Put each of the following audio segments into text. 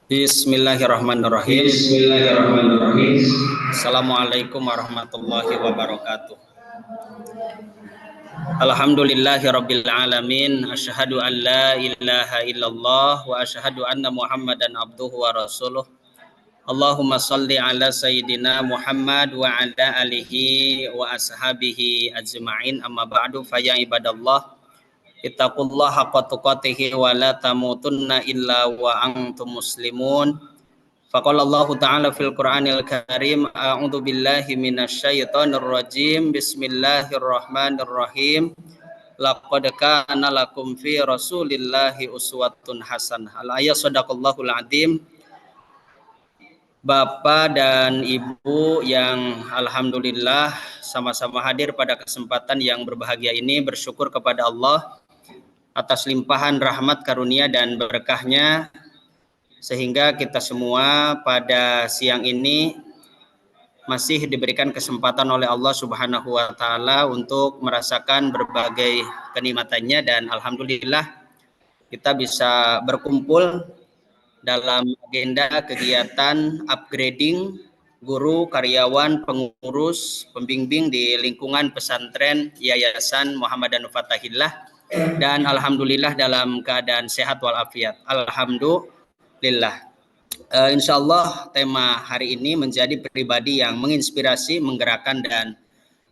Bismillahirrahmanirrahim. Bismillahirrahmanirrahim. Assalamualaikum warahmatullahi wabarakatuh. Alhamdulillahirabbil alamin. Asyhadu an la ilaha illallah wa asyhadu anna Muhammadan abduhu wa rasuluh. Allahumma shalli ala sayyidina Muhammad wa ala alihi wa ashabihi ajma'in. Amma ba'du, fa ya ibadallah, ittaqullaha haqqa tuqatih wa la tamutunna illa wa antum muslimun. Faqala Allah Ta'ala fil Qur'anil Karim, a'udzu billahi minasyaitonir rajim. Bismillahirrahmanirrahim. Laqad kana lakum fi Rasulillahi uswatun hasanah. Al-ayat sadaqallahul adzim. Bapak dan Ibu yang alhamdulillah sama-sama hadir pada kesempatan yang berbahagia ini, bersyukur kepada Allah atas limpahan rahmat, karunia dan berkahnya, sehingga kita semua pada siang ini masih diberikan kesempatan oleh Allah Subhanahu wa Ta'ala untuk merasakan berbagai kenikmatannya, dan alhamdulillah kita bisa berkumpul dalam agenda kegiatan upgrading guru, karyawan, pengurus, pembimbing di lingkungan pesantren Yayasan Muhammadan Fatahillah, dan alhamdulillah dalam keadaan sehat walafiat. Alhamdulillah. Insya Allah tema hari ini menjadi pribadi yang menginspirasi, menggerakkan, dan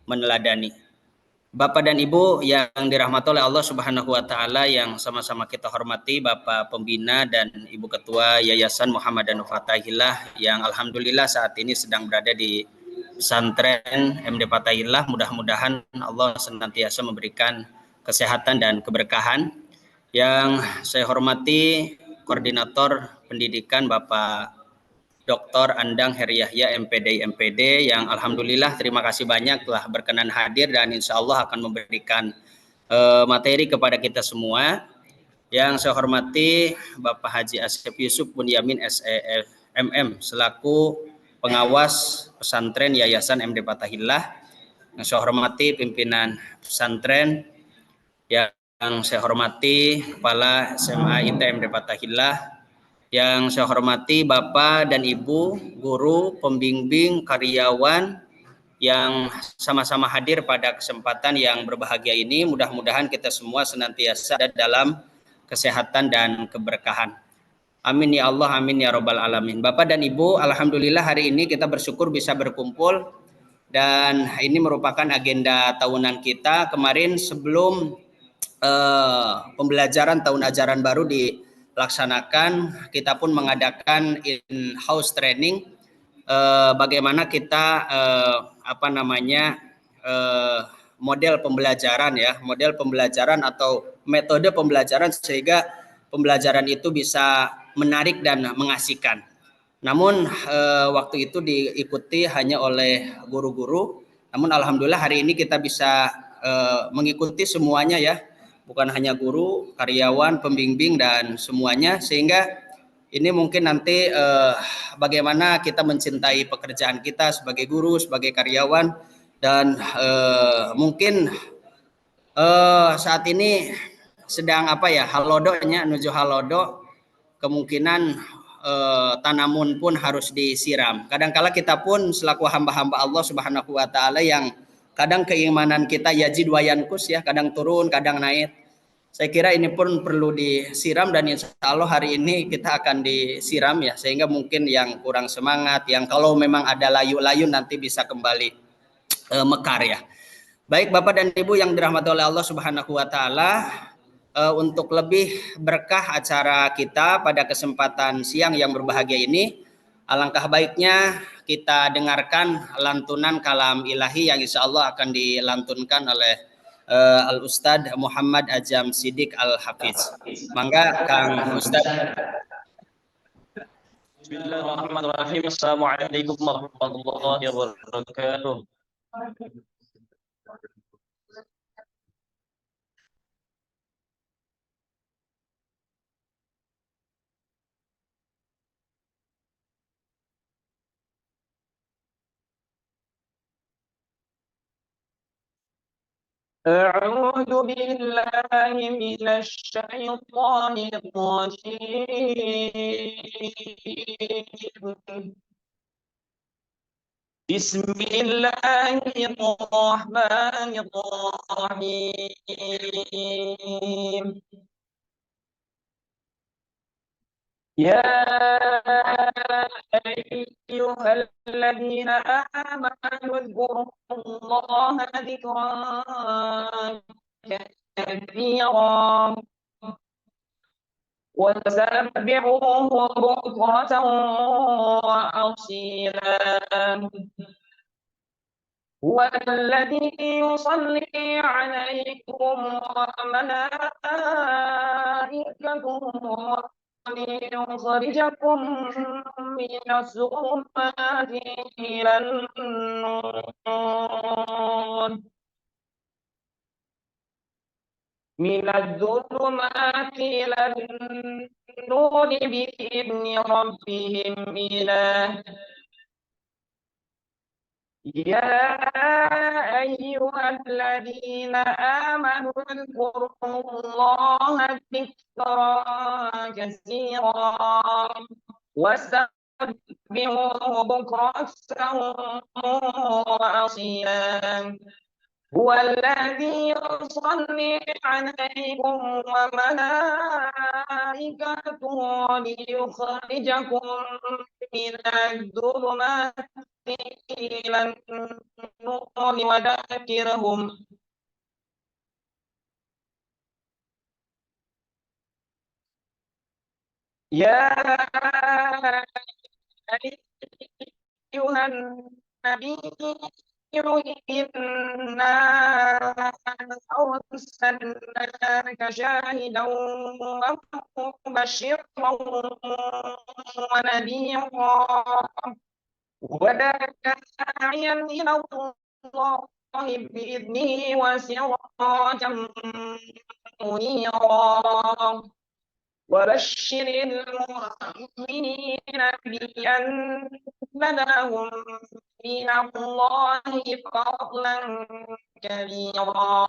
meneladani. Bapak dan Ibu yang dirahmati oleh Allah Subhanahu wa Ta'ala, yang sama-sama kita hormati, Bapak Pembina dan Ibu Ketua Yayasan Muhammadan Fatahillah yang alhamdulillah saat ini sedang berada di pesantren MD Fatahillah. Mudah-mudahan Allah senantiasa memberikan kesehatan dan keberkahan. Yang saya hormati Koordinator Pendidikan Bapak Dr. Andang Heri Yahya MPD yang alhamdulillah terima kasih banyak telah berkenan hadir dan insya Allah akan memberikan materi kepada kita semua. Yang saya hormati Bapak Haji Asep Yusuf Bunyamin SEFMM selaku pengawas pesantren Yayasan MD Fatahillah. Yang saya hormati pimpinan pesantren, yang saya hormati Kepala SMA ITM MD Fatahillah, yang saya hormati Bapak dan Ibu, guru, pembimbing, karyawan yang sama-sama hadir pada kesempatan yang berbahagia ini. Mudah-mudahan kita semua senantiasa ada dalam kesehatan dan keberkahan. Amin ya Allah, amin ya Rabbal alamin. Bapak dan Ibu, alhamdulillah hari ini kita bersyukur bisa berkumpul, dan ini merupakan agenda tahunan kita. Kemarin sebelum pembelajaran tahun ajaran baru dilaksanakan, kita pun mengadakan in-house training, bagaimana kita model pembelajaran atau metode pembelajaran sehingga pembelajaran itu bisa menarik dan mengasihkan. Namun waktu itu diikuti hanya oleh guru-guru, namun alhamdulillah hari ini kita bisa mengikuti semuanya ya, bukan hanya guru, karyawan, pembimbing, dan semuanya, sehingga ini mungkin nanti bagaimana kita mencintai pekerjaan kita sebagai guru, sebagai karyawan, dan mungkin saat ini sedang halodonya menuju halodo, kemungkinan tanamun pun harus disiram. Kadangkala kita pun selaku hamba-hamba Allah Subhanahu wa Ta'ala yang kadang keimanan kita yazid wa yanqus ya, kadang turun, kadang naik. Saya kira ini pun perlu disiram, dan insya Allah hari ini kita akan disiram ya, sehingga mungkin yang kurang semangat, yang kalau memang ada layu-layu nanti bisa kembali mekar ya. Baik Bapak dan Ibu yang dirahmati oleh Allah Subhanahu wa Ta'ala, untuk lebih berkah acara kita pada kesempatan siang yang berbahagia ini, alangkah baiknya kita dengarkan lantunan kalam ilahi yang insya Allah akan dilantunkan oleh Al-Ustadz Muhammad Ajam Siddiq Al-Hafiz. Mangga Kang Ustadz. Bismillahirrahmanirrahim. Assalamualaikum warahmatullahi wabarakatuh. أعوذ بالله من الشيطان الرجيم. بسم الله الرحمن الرحيم. يا أيها الذين آمنوا اذكروا الله ذكرا كثيرا وسبحوه بكرة وأصيلا. هو الذي يصلي عليكم وملائكته ليخرجكم من الظلمات إلى النور، من الظلمات إلى النور بإذن ربهم يا أيها الذين آمنوا اذكروا الله ذكرا كثيرا واستغفروه بكرة وأصيلا. هو الذي يصلي عليكم وملائكته ليخرجكم من الظلمات إلى النور وذاكرهم يا أيها النبي إنا أرسلناك شاهدا ومبشرا ونذيرا وداعيا إلى الله بإذنه وسراجا منيرا. وبشر المؤمنين بأن لهم من الله فضلا كبيرا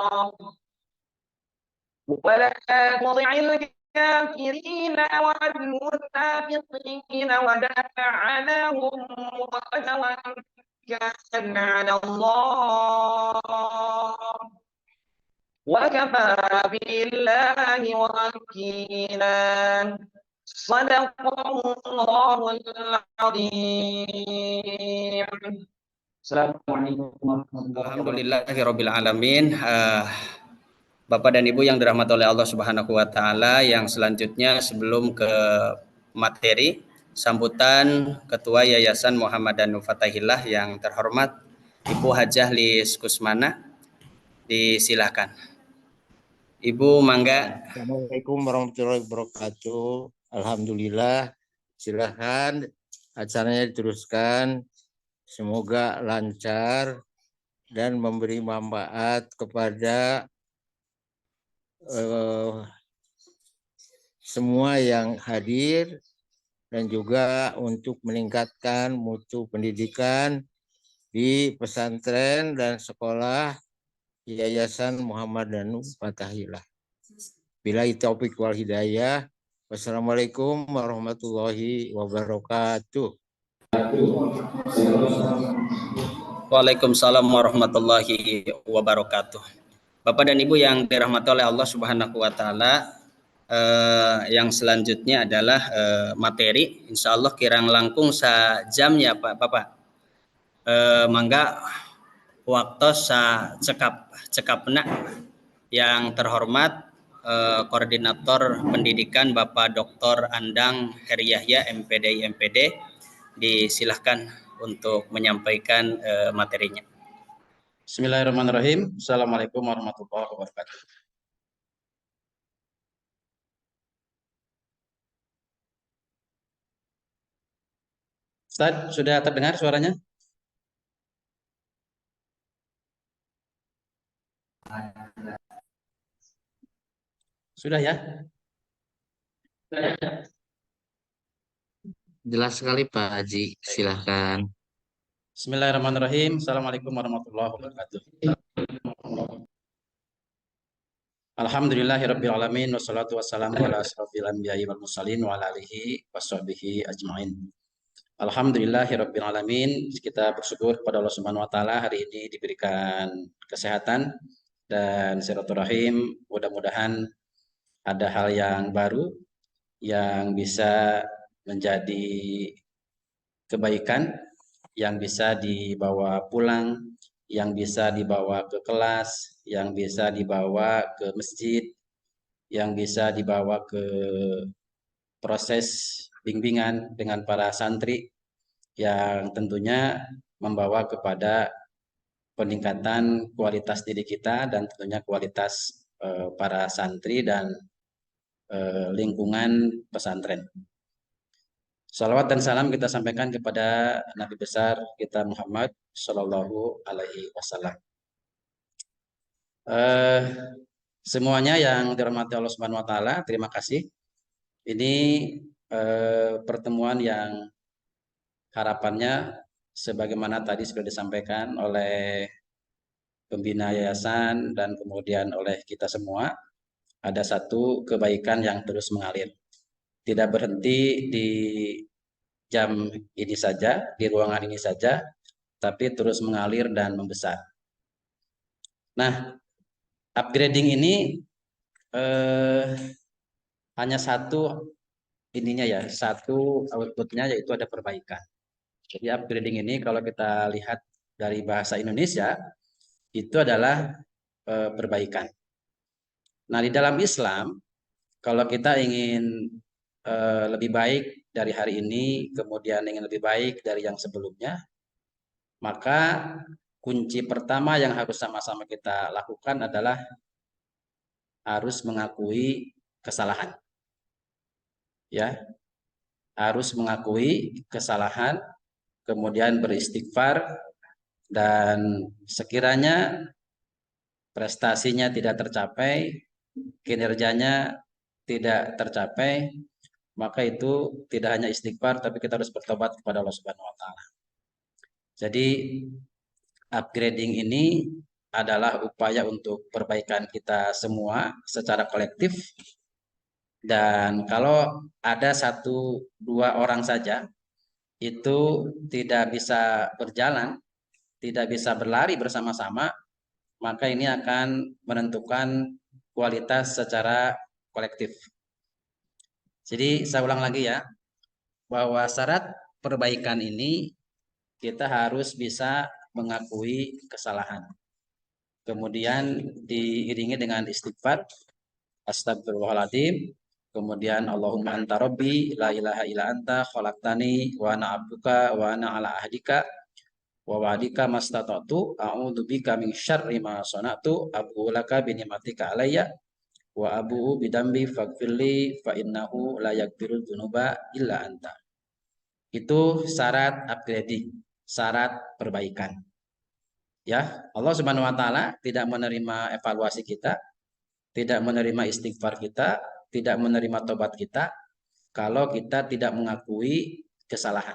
ولا تطع الكافرين والمنافقين ودع عنهم وتوكل على الله وكفى بالله وكيلا. صدق الله العظيم. Assalamualaikum warahmatullahi wabarakatuh. Alhamdulillahirabbil alamin. Bapak dan Ibu yang dirahmati oleh Allah Subhanahu wa taala, yang selanjutnya sebelum ke materi sambutan Ketua Yayasan Muhammadanu Fatahillah yang terhormat Ibu Hajah Lis Kusmana, disilahkan. Ibu mangga. Assalamualaikum warahmatullahi wabarakatuh. Alhamdulillah, silahkan acaranya diteruskan. Semoga lancar dan memberi manfaat kepada semua yang hadir dan juga untuk meningkatkan mutu pendidikan di pesantren dan sekolah Yayasan Muhammadanu Fatahillah. Billahi taufik wal hidayah. Wassalamualaikum warahmatullahi wabarakatuh. Waalaikumsalam warahmatullahi wabarakatuh. Bapak dan Ibu yang dirahmati oleh Allah Subhanahu wa taala, yang selanjutnya adalah materi. Insya Allah kirang langkung sajam ya Pak Bapak. Mangga waktu sa cekapna yang terhormat Koordinator Pendidikan Bapak Dr. Andang Heri Yahya MPD MPD, disilahkan untuk menyampaikan materinya. Bismillahirrahmanirrahim. Assalamualaikum warahmatullahi wabarakatuh. Ustaz, sudah terdengar suaranya? Sudah ya? Jelas sekali Pak Haji, silahkan. Bismillahirrahmanirrahim. Assalamualaikum warahmatullahi wabarakatuh. Alhamdulillahirabbil alamin wassalatu wassalamu ala asrofil anbiya'i wal mursalin wa ala alihi washabbihi ajmain. Alhamdulillahirabbil alamin, kita bersyukur kepada Allah Subhanahu wa taala hari ini diberikan kesehatan dan silaturahim. Mudah-mudahan ada hal yang baru yang bisa menjadi kebaikan, yang bisa dibawa pulang, yang bisa dibawa ke kelas, yang bisa dibawa ke masjid, yang bisa dibawa ke proses bimbingan dengan para santri, yang tentunya membawa kepada peningkatan kualitas diri kita dan tentunya kualitas para santri dan lingkungan pesantren. Salawat dan salam kita sampaikan kepada Nabi besar kita Muhammad Shallallahu Alaihi Wasallam. Semuanya yang dirahmati Allah Subhanahu Wa Taala, terima kasih. Ini pertemuan yang harapannya sebagaimana tadi sudah disampaikan oleh pembina yayasan dan kemudian oleh kita semua, ada satu kebaikan yang terus mengalir. Tidak berhenti di jam ini saja, di ruangan ini saja, tapi terus mengalir dan membesar. Nah, upgrading ini hanya satu ininya ya, satu outputnya yaitu ada perbaikan. Jadi upgrading ini kalau kita lihat dari bahasa Indonesia itu adalah perbaikan. Nah, di dalam Islam kalau kita ingin lebih baik dari hari ini, kemudian ingin lebih baik dari yang sebelumnya, maka kunci pertama yang harus sama-sama kita lakukan adalah harus mengakui kesalahan. Ya, harus mengakui kesalahan, kemudian beristighfar, dan sekiranya prestasinya tidak tercapai, kinerjanya tidak tercapai, maka itu tidak hanya istighfar, tapi kita harus bertobat kepada Allah Subhanahu wa Ta'ala. Jadi upgrading ini adalah upaya untuk perbaikan kita semua secara kolektif. Dan kalau ada satu dua orang saja itu tidak bisa berjalan, tidak bisa berlari bersama-sama, maka ini akan menentukan kualitas secara kolektif. Jadi saya ulang lagi ya, bahwa syarat perbaikan ini kita harus bisa mengakui kesalahan. Kemudian diiringi dengan istighfar, astagfirullahaladzim, kemudian Allahumma anta rabbi la ilaha illa anta khalaqtani wa ana abduka wa ana ala ahdika wa wa'dika mastata'tu a'udzubika min syarri ma sana'tu abu laka bi ni'matika alayya wa abu bidambi faghfirli fa innahu la yaghfirudz dzunuba illa anta. Itu syarat upgrading, syarat perbaikan. Ya, Allah Subhanahu wa taala tidak menerima evaluasi kita, tidak menerima istighfar kita, tidak menerima tobat kita kalau kita tidak mengakui kesalahan.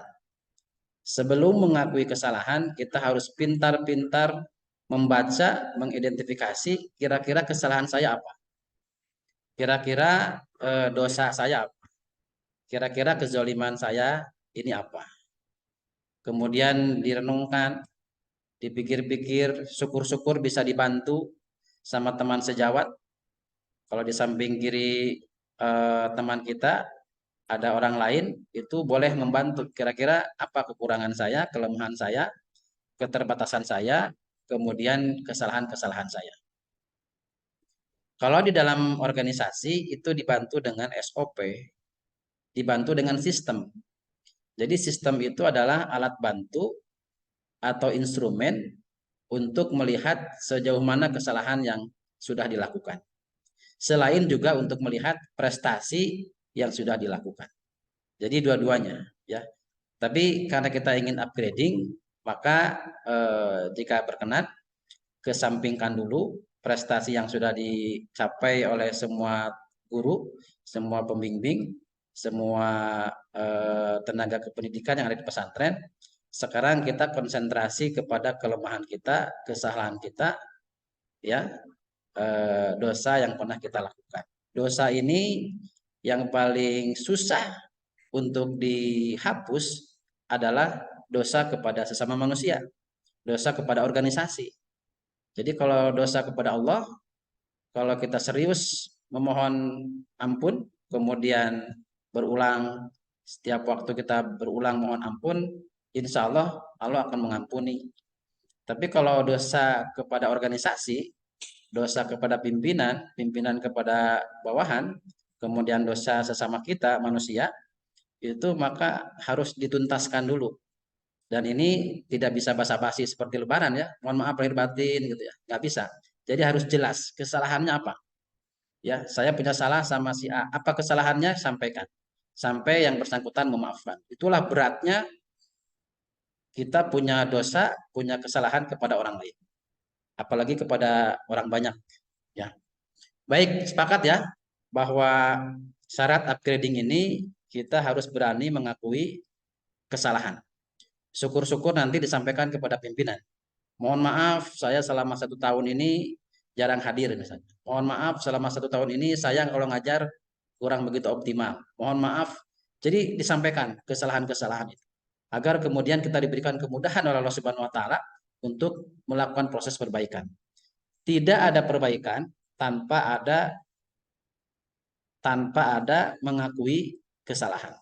Sebelum mengakui kesalahan, kita harus pintar-pintar membaca, mengidentifikasi kira-kira kesalahan saya apa. Kira-kira dosa saya apa? Kira-kira kezaliman saya ini apa? Kemudian direnungkan, dipikir-pikir, syukur-syukur bisa dibantu sama teman sejawat. Kalau di samping kiri teman kita ada orang lain, itu boleh membantu. Kira-kira apa kekurangan saya, kelemahan saya, keterbatasan saya, kemudian kesalahan-kesalahan saya. Kalau di dalam organisasi itu dibantu dengan SOP, dibantu dengan sistem. Jadi sistem itu adalah alat bantu atau instrumen untuk melihat sejauh mana kesalahan yang sudah dilakukan. Selain juga untuk melihat prestasi yang sudah dilakukan. Jadi dua-duanya ya. Tapi karena kita ingin upgrading, maka jika berkenan kesampingkan dulu prestasi yang sudah dicapai oleh semua guru, semua pembimbing, semua tenaga kependidikan yang ada di pesantren. Sekarang kita konsentrasi kepada kelemahan kita, kesalahan kita, ya. dosa yang pernah kita lakukan. Dosa ini yang paling susah untuk dihapus adalah dosa kepada sesama manusia, dosa kepada organisasi. Jadi kalau dosa kepada Allah, kalau kita serius memohon ampun, kemudian berulang, setiap waktu kita berulang mohon ampun, insya Allah Allah akan mengampuni. Tapi kalau dosa kepada organisasi, dosa kepada pimpinan, pimpinan kepada bawahan, kemudian dosa sesama kita manusia, itu maka harus dituntaskan dulu. Dan ini tidak bisa basa-basi seperti lebaran ya, mohon maaf lahir batin gitu ya, nggak bisa. Jadi harus jelas kesalahannya apa. Ya, saya punya salah sama si A. Apa kesalahannya? Sampaikan. Sampai yang bersangkutan memaafkan. Itulah beratnya kita punya dosa, punya kesalahan kepada orang lain. Apalagi kepada orang banyak. Ya. Baik, sepakat ya bahwa syarat upgrading ini kita harus berani mengakui kesalahan. Syukur-syukur nanti disampaikan kepada pimpinan. Mohon maaf, saya selama 1 tahun ini jarang hadir misalnya. Mohon maaf, selama 1 tahun ini saya kalau ngajar kurang begitu optimal. Mohon maaf. Jadi disampaikan kesalahan-kesalahan itu. Agar kemudian kita diberikan kemudahan oleh Allah Subhanahu wa taala untuk melakukan proses perbaikan. Tidak ada perbaikan tanpa ada mengakui kesalahan.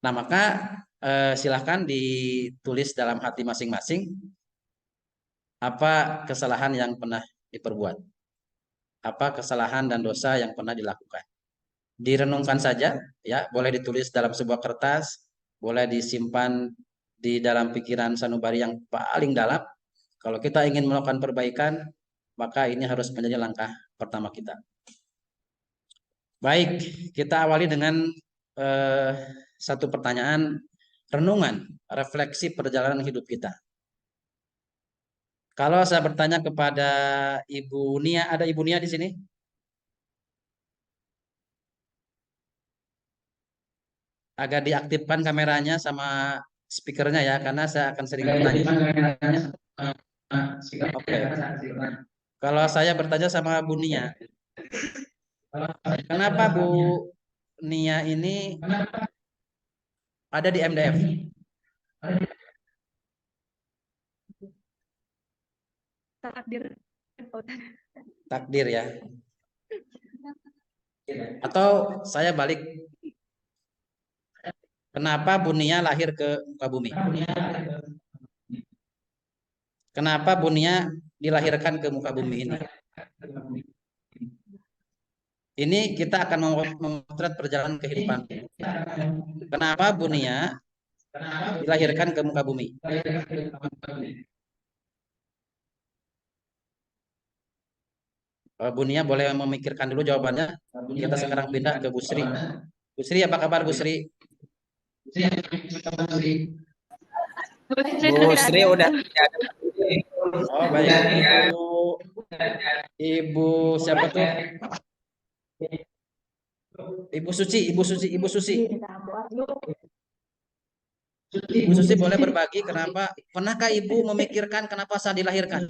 Nah, maka silahkan ditulis dalam hati masing-masing apa kesalahan yang pernah diperbuat, apa kesalahan dan dosa yang pernah dilakukan. Direnungkan saja, ya, boleh ditulis dalam sebuah kertas, boleh disimpan di dalam pikiran sanubari yang paling dalam. Kalau kita ingin melakukan perbaikan, maka ini harus menjadi langkah pertama kita. Baik, kita awali dengan satu pertanyaan renungan, refleksi perjalanan hidup kita. Kalau saya bertanya kepada Ibu Nia, ada Ibu Nia di sini? Agak diaktifkan kameranya sama speakernya ya, karena saya akan sering bertanya. Oke. Kalau saya bertanya sama Bu Nia, kenapa Bu Nia ini ada di MDF? Takdir. Takdir ya. Atau saya balik, kenapa Bu Nia lahir ke muka bumi? Kenapa Bu Nia dilahirkan ke muka bumi ini? Ini kita akan memotret perjalanan kehidupan. Kenapa Bu Nia dilahirkan ke muka bumi? Bu Nia boleh memikirkan dulu jawabannya. Kita sekarang pindah ke Bu Sri. Bu Sri, apa kabar Bu Sri? Bu Sri udah ada. Oh baik. Ibu siapa tuh? Ibu Suci, Ibu Suci, Ibu Susi. Ibu Susi boleh berbagi kenapa? Pernahkah Ibu memikirkan kenapa saya dilahirkan?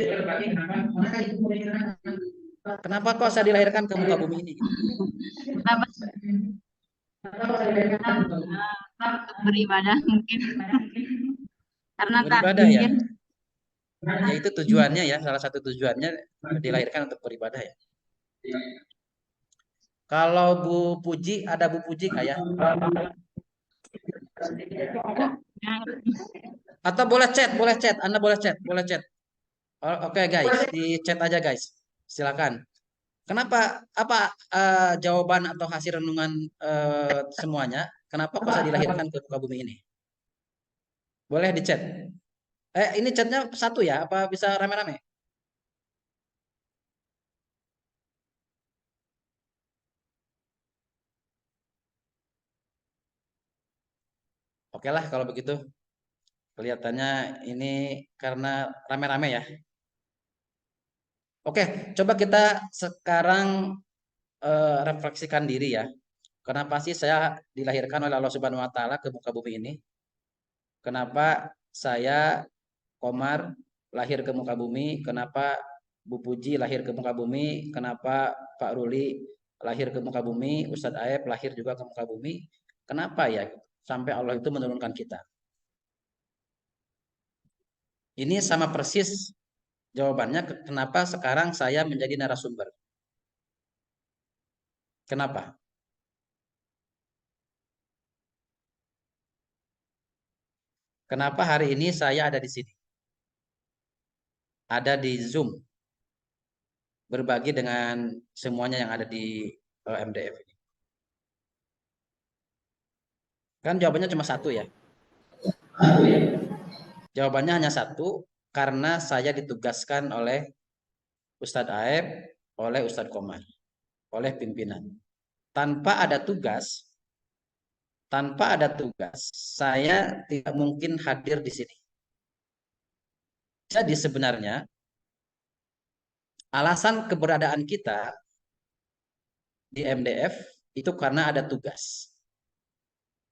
Kenapa kok saya dilahirkan ke muka bumi ini? Beribadah mungkin. Karena beribadah ya. Ya itu tujuannya ya, salah satu tujuannya dilahirkan untuk beribadah ya. Kalau Bu Puji, ada Bu Puji kayak? Atau boleh chat, Anda boleh chat. Oke guys, di chat aja guys. Silakan. Kenapa? Apa jawaban atau hasil renungan semuanya? Kenapa kok saya dilahirkan ke muka bumi ini? Boleh di chat. Ini chatnya satu ya? Apa bisa rame-rame? Oke lah kalau begitu. Kelihatannya ini karena rame-rame ya. Oke, coba kita sekarang refleksikan diri ya. Kenapa sih saya dilahirkan oleh Allah Subhanahu wa taala ke muka bumi ini? Kenapa saya Komar lahir ke muka bumi? Kenapa Bu Puji lahir ke muka bumi, kenapa Pak Ruli lahir ke muka bumi, Ustadz Aep lahir juga ke muka bumi, kenapa ya sampai Allah itu menurunkan kita? Ini sama persis jawabannya kenapa sekarang saya menjadi narasumber. Kenapa? Kenapa hari ini saya ada di sini? Ada di Zoom. Berbagi dengan semuanya yang ada di MDF ini. Kan jawabannya cuma satu ya. Jawabannya hanya satu, karena saya ditugaskan oleh Ustadz Aep, oleh Ustadz Komar, oleh pimpinan. Tanpa ada tugas, saya tidak mungkin hadir di sini. Jadi sebenarnya alasan keberadaan kita di MDF itu karena ada tugas.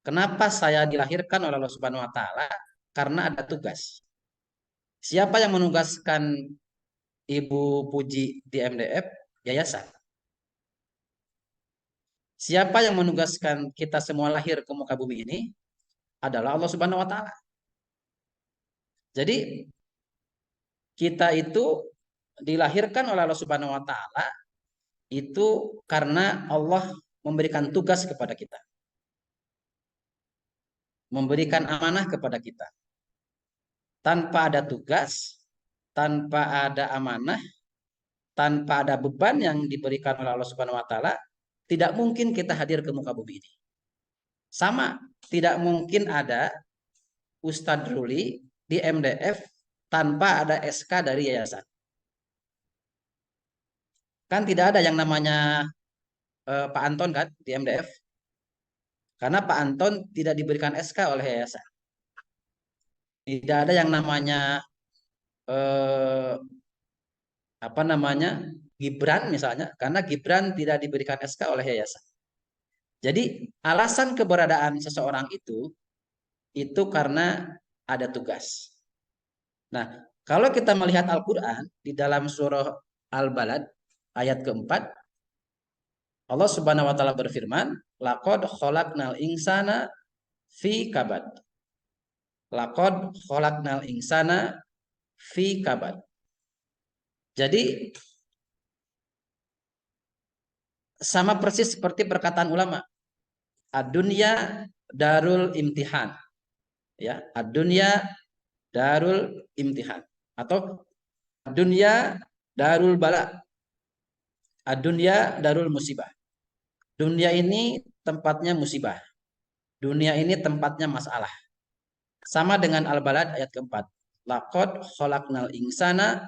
Kenapa saya dilahirkan oleh Allah Subhanahu wa taala? Karena ada tugas. Siapa yang menugaskan Ibu Puji di MDF? Yayasan. Siapa yang menugaskan kita semua lahir ke muka bumi ini? Adalah Allah Subhanahu wa taala. Jadi kita itu dilahirkan oleh Allah Subhanahu wa taala itu karena Allah memberikan tugas kepada kita. Memberikan amanah kepada kita. Tanpa ada tugas, tanpa ada amanah, tanpa ada beban yang diberikan oleh Allah Subhanahu wa taala, tidak mungkin kita hadir ke muka bumi ini. Sama, tidak mungkin ada Ustadz Ruli di MDF tanpa ada SK dari yayasan. Kan tidak ada yang namanya Pak Anton kan di MDF. Karena Pak Anton tidak diberikan SK oleh yayasan. Tidak ada yang namanya Gibran misalnya, karena Gibran tidak diberikan SK oleh yayasan. Jadi alasan keberadaan seseorang itu karena ada tugas. Nah, kalau kita melihat Al-Quran di dalam surah Al-Balad ayat keempat, Allah Subhanahu wa taala berfirman, laqad khalaqnal insana fi kabad. Laqad khalaqnal insana fi kabad. Jadi sama persis seperti perkataan ulama. Ad-dunya darul imtihan. Ya, ad-dunya darul imtihan atau ad-dunya darul bala. Ad-dunya darul musibah. Dunia ini tempatnya musibah. Dunia ini tempatnya masalah. Sama dengan Al-Balad ayat keempat. Laqad khalaqnal insana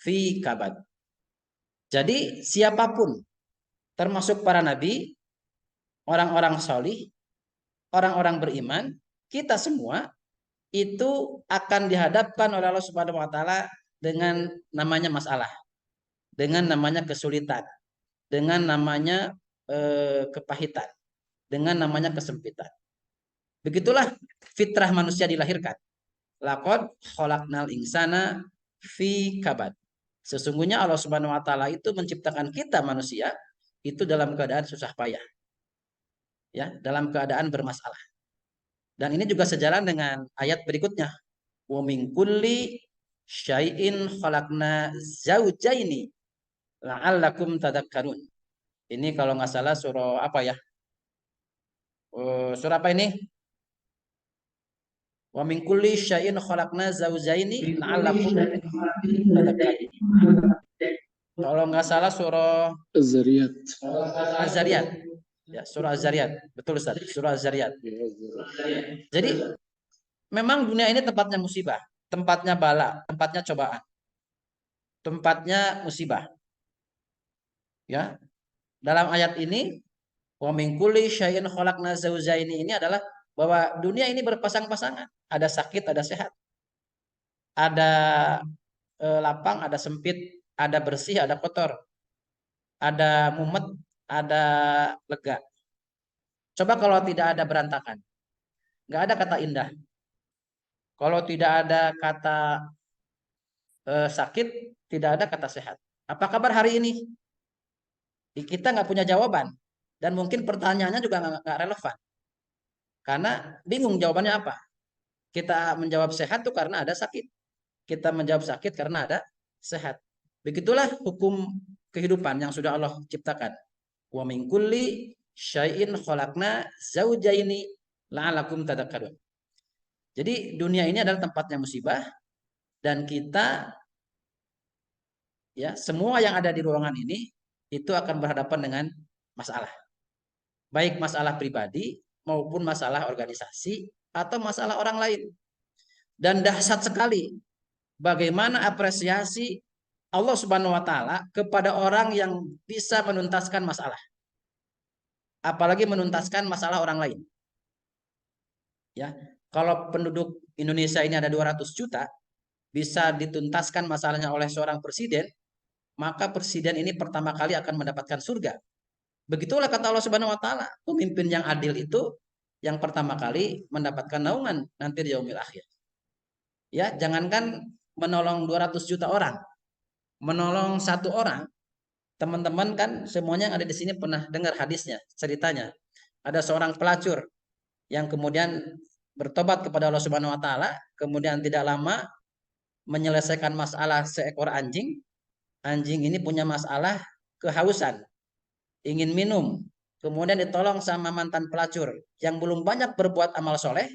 fi kabad. Jadi siapapun, termasuk para nabi, orang-orang solih, orang-orang beriman, kita semua itu akan dihadapkan oleh Allah Subhanahu wa taala dengan namanya masalah, dengan namanya kesulitan, dengan namanya kepahitan, dengan namanya kesempitan. Begitulah fitrah manusia dilahirkan. Laqad khalaqnal insana fi kabad. Sesungguhnya Allah Subhanahu wa taala itu menciptakan kita manusia itu dalam keadaan susah payah. Ya, dalam keadaan bermasalah. Dan ini juga sejalan dengan ayat berikutnya. Wa min kulli syai'in khalaqna zaujaini la'allakum tadakkarun. Ini kalau nggak salah surah apa ya? Surah apa ini? Wa min kulli syai'in khalaqna zaujaini la'allakum tadakkarun. Kalau nggak salah surah Az-Zariyat. Az-Zariyat. Ya, surah Az-Zariyat. Betul Ustaz, surah Az-Zariyat. Jadi memang dunia ini tempatnya musibah, tempatnya bala, tempatnya cobaan. Tempatnya musibah. Ya. Dalam ayat ini wa min kulli syai'in khalaqna zaujaini ini adalah bahwa dunia ini berpasang-pasangan, ada sakit, ada sehat. Ada lapang, ada sempit, ada bersih, ada kotor. Ada mumet, ada lega. Coba kalau tidak ada berantakan. Nggak ada kata indah. Kalau tidak ada kata sakit, tidak ada kata sehat. Apa kabar hari ini? Kita nggak punya jawaban. Dan mungkin pertanyaannya juga nggak relevan. Karena bingung jawabannya apa. Kita menjawab sehat tuh karena ada sakit. Kita menjawab sakit karena ada sehat. Begitulah hukum kehidupan yang sudah Allah ciptakan. Wa min kulli syai'in khalaqna zaujaini la'alakum tadakkarun. Jadi dunia ini adalah tempatnya musibah dan kita ya semua yang ada di ruangan ini itu akan berhadapan dengan masalah. Baik masalah pribadi maupun masalah organisasi atau masalah orang lain. Dan dahsyat sekali bagaimana apresiasi Allah Subhanahu wa taala kepada orang yang bisa menuntaskan masalah. Apalagi menuntaskan masalah orang lain. Ya, kalau penduduk Indonesia ini ada 200 juta, bisa dituntaskan masalahnya oleh seorang presiden, maka presiden ini pertama kali akan mendapatkan surga. Begitulah kata Allah Subhanahu wa taala, pemimpin yang adil itu yang pertama kali mendapatkan naungan nanti di yaumil akhir. Ya, jangankan menolong 200 juta orang, menolong satu orang. Teman-teman kan semuanya yang ada di sini pernah dengar hadisnya, ceritanya. Ada seorang pelacur yang kemudian bertobat kepada Allah Subhanahu wa taala, kemudian tidak lama menyelesaikan masalah seekor anjing. Anjing ini punya masalah kehausan, ingin minum. Kemudian ditolong sama mantan pelacur yang belum banyak berbuat amal soleh.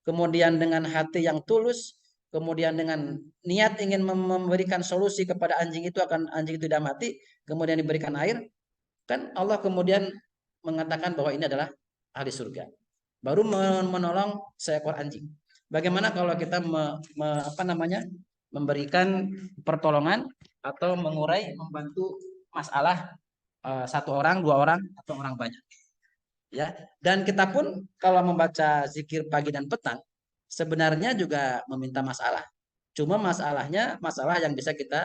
Kemudian dengan hati yang tulus, kemudian dengan niat ingin memberikan solusi kepada anjing itu akan anjing itu tidak mati, kemudian diberikan air, kan Allah kemudian mengatakan bahwa ini adalah ahli surga. Baru menolong seekor anjing. Bagaimana kalau kita memberikan pertolongan atau mengurai, membantu masalah satu orang, dua orang, atau orang banyak. Ya, dan kita pun kalau membaca zikir pagi dan petang sebenarnya juga meminta masalah. Cuma masalahnya masalah yang bisa kita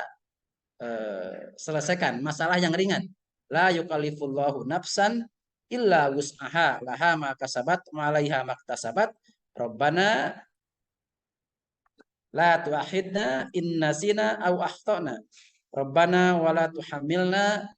selesaikan, masalah yang ringan. La yukallifullahu nafsan illa wus'aha laha ma kasabat wa 'alaiha ma iktasabat. Rabbana la tu'akhidna in nasina aw akhtana. Rabbana wala tuhammilna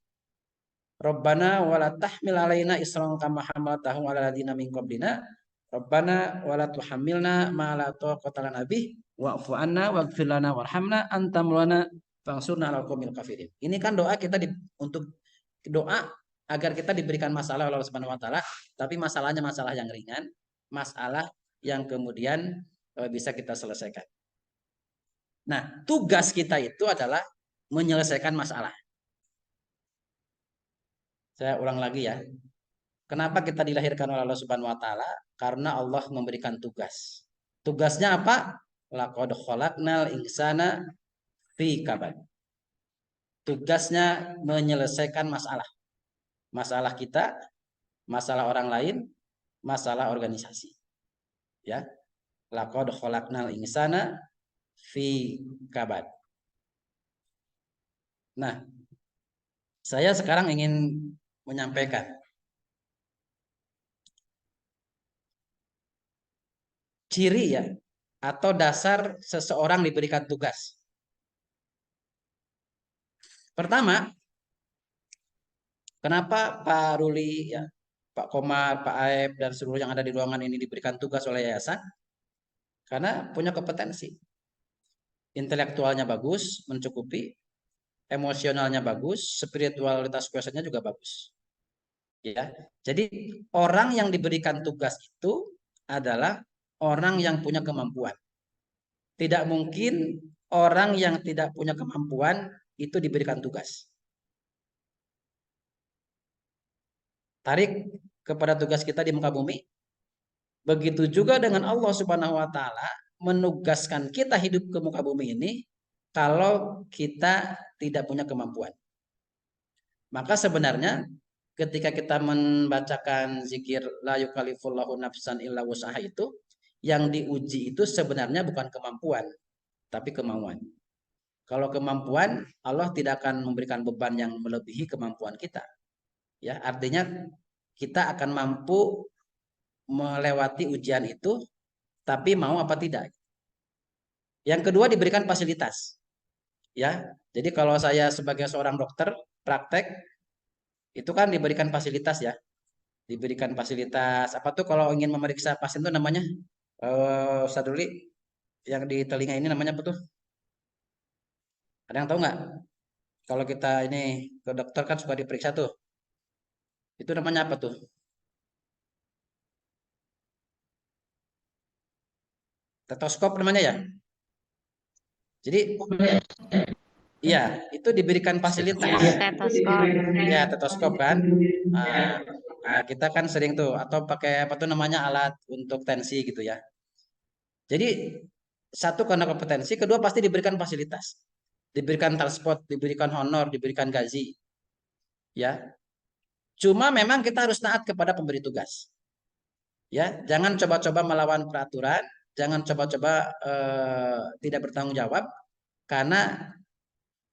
Rabbana wala tahmil alaina isran kama hamaltahu 'alal ladzina min qablina. Rabbana wala tuhammilna ma la taqata lana bih wa'fu 'anna waghfir lana warhamna anta maulana fansurna 'alal qaumil kafirin. Ini kan doa kita untuk doa agar kita diberikan masalah oleh Allah Subhanahu wa taala, tapi masalahnya masalah yang ringan, masalah yang kemudian bisa kita selesaikan. Nah, tugas kita itu adalah menyelesaikan masalah. Saya ulang lagi ya. Kenapa kita dilahirkan oleh Allah Subhanahu wa taala? Karena Allah memberikan tugas. Tugasnya apa? Laqad khalaqnal insana fi kabad. Tugasnya menyelesaikan masalah. Masalah kita, masalah orang lain, masalah organisasi. Ya. Laqad khalaqnal insana fi kabad. Nah, saya sekarang ingin menyampaikan ciri ya atau dasar seseorang diberikan tugas. Pertama, kenapa Pak Ruli ya, Pak Komar, Pak Aep dan seluruh yang ada di ruangan ini diberikan tugas oleh yayasan? Karena punya kompetensi. Intelektualnya bagus, mencukupi, emosionalnya bagus, spiritualitas kuasanya juga bagus. Ya. Jadi orang yang diberikan tugas itu adalah orang yang punya kemampuan. Tidak mungkin orang yang tidak punya kemampuan itu diberikan tugas. Tarik kepada tugas kita di muka bumi. Begitu juga dengan Allah Subhanahu wa taala menugaskan kita hidup ke muka bumi ini kalau kita tidak punya kemampuan. Maka sebenarnya ketika kita membacakan zikir la yukallifullahu nafsan illa wus'aha itu, yang diuji itu sebenarnya bukan kemampuan, tapi kemauan. Kalau kemampuan, Allah tidak akan memberikan beban yang melebihi kemampuan kita. Ya, artinya kita akan mampu melewati ujian itu, tapi mau apa tidak. Yang kedua diberikan fasilitas. Ya, jadi kalau saya sebagai seorang dokter praktek itu kan diberikan fasilitas ya, diberikan fasilitas apa tuh kalau ingin memeriksa pasien itu namanya Ustaz Ruli, yang di telinga ini namanya apa tuh? Ada yang tahu nggak? Kalau kita ini ke dokter kan suka diperiksa tuh, itu namanya apa tuh? Stetoskop namanya ya. Jadi iya, itu diberikan fasilitas. Stetoskop. Ya, stetoskop kan. Kita kan sering tuh atau pakai apa tuh namanya alat untuk tensi gitu ya. Jadi satu karena kompetensi, kedua pasti diberikan fasilitas, diberikan transport, diberikan honor, diberikan gaji, ya. Cuma memang kita harus taat kepada pemberi tugas, ya. Jangan coba-coba melawan peraturan, jangan coba-coba tidak bertanggung jawab karena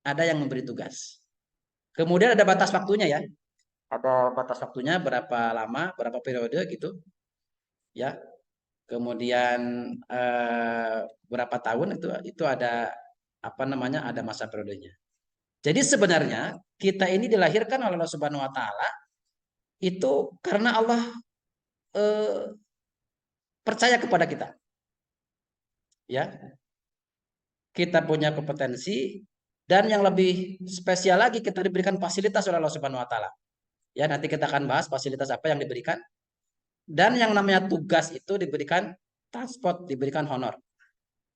ada yang memberi tugas. Kemudian ada batas waktunya ya, ada batas waktunya berapa lama, berapa periode gitu, ya. Kemudian berapa tahun itu ada apa namanya, ada masa periodenya. Jadi sebenarnya kita ini dilahirkan oleh Allah Subhanahu wa taala itu karena Allah percaya kepada kita. Ya. Kita punya kompetensi dan yang lebih spesial lagi kita diberikan fasilitas oleh Allah Subhanahu wa taala. Ya, nanti kita akan bahas fasilitas apa yang diberikan. Dan yang namanya tugas itu diberikan transport, diberikan honor.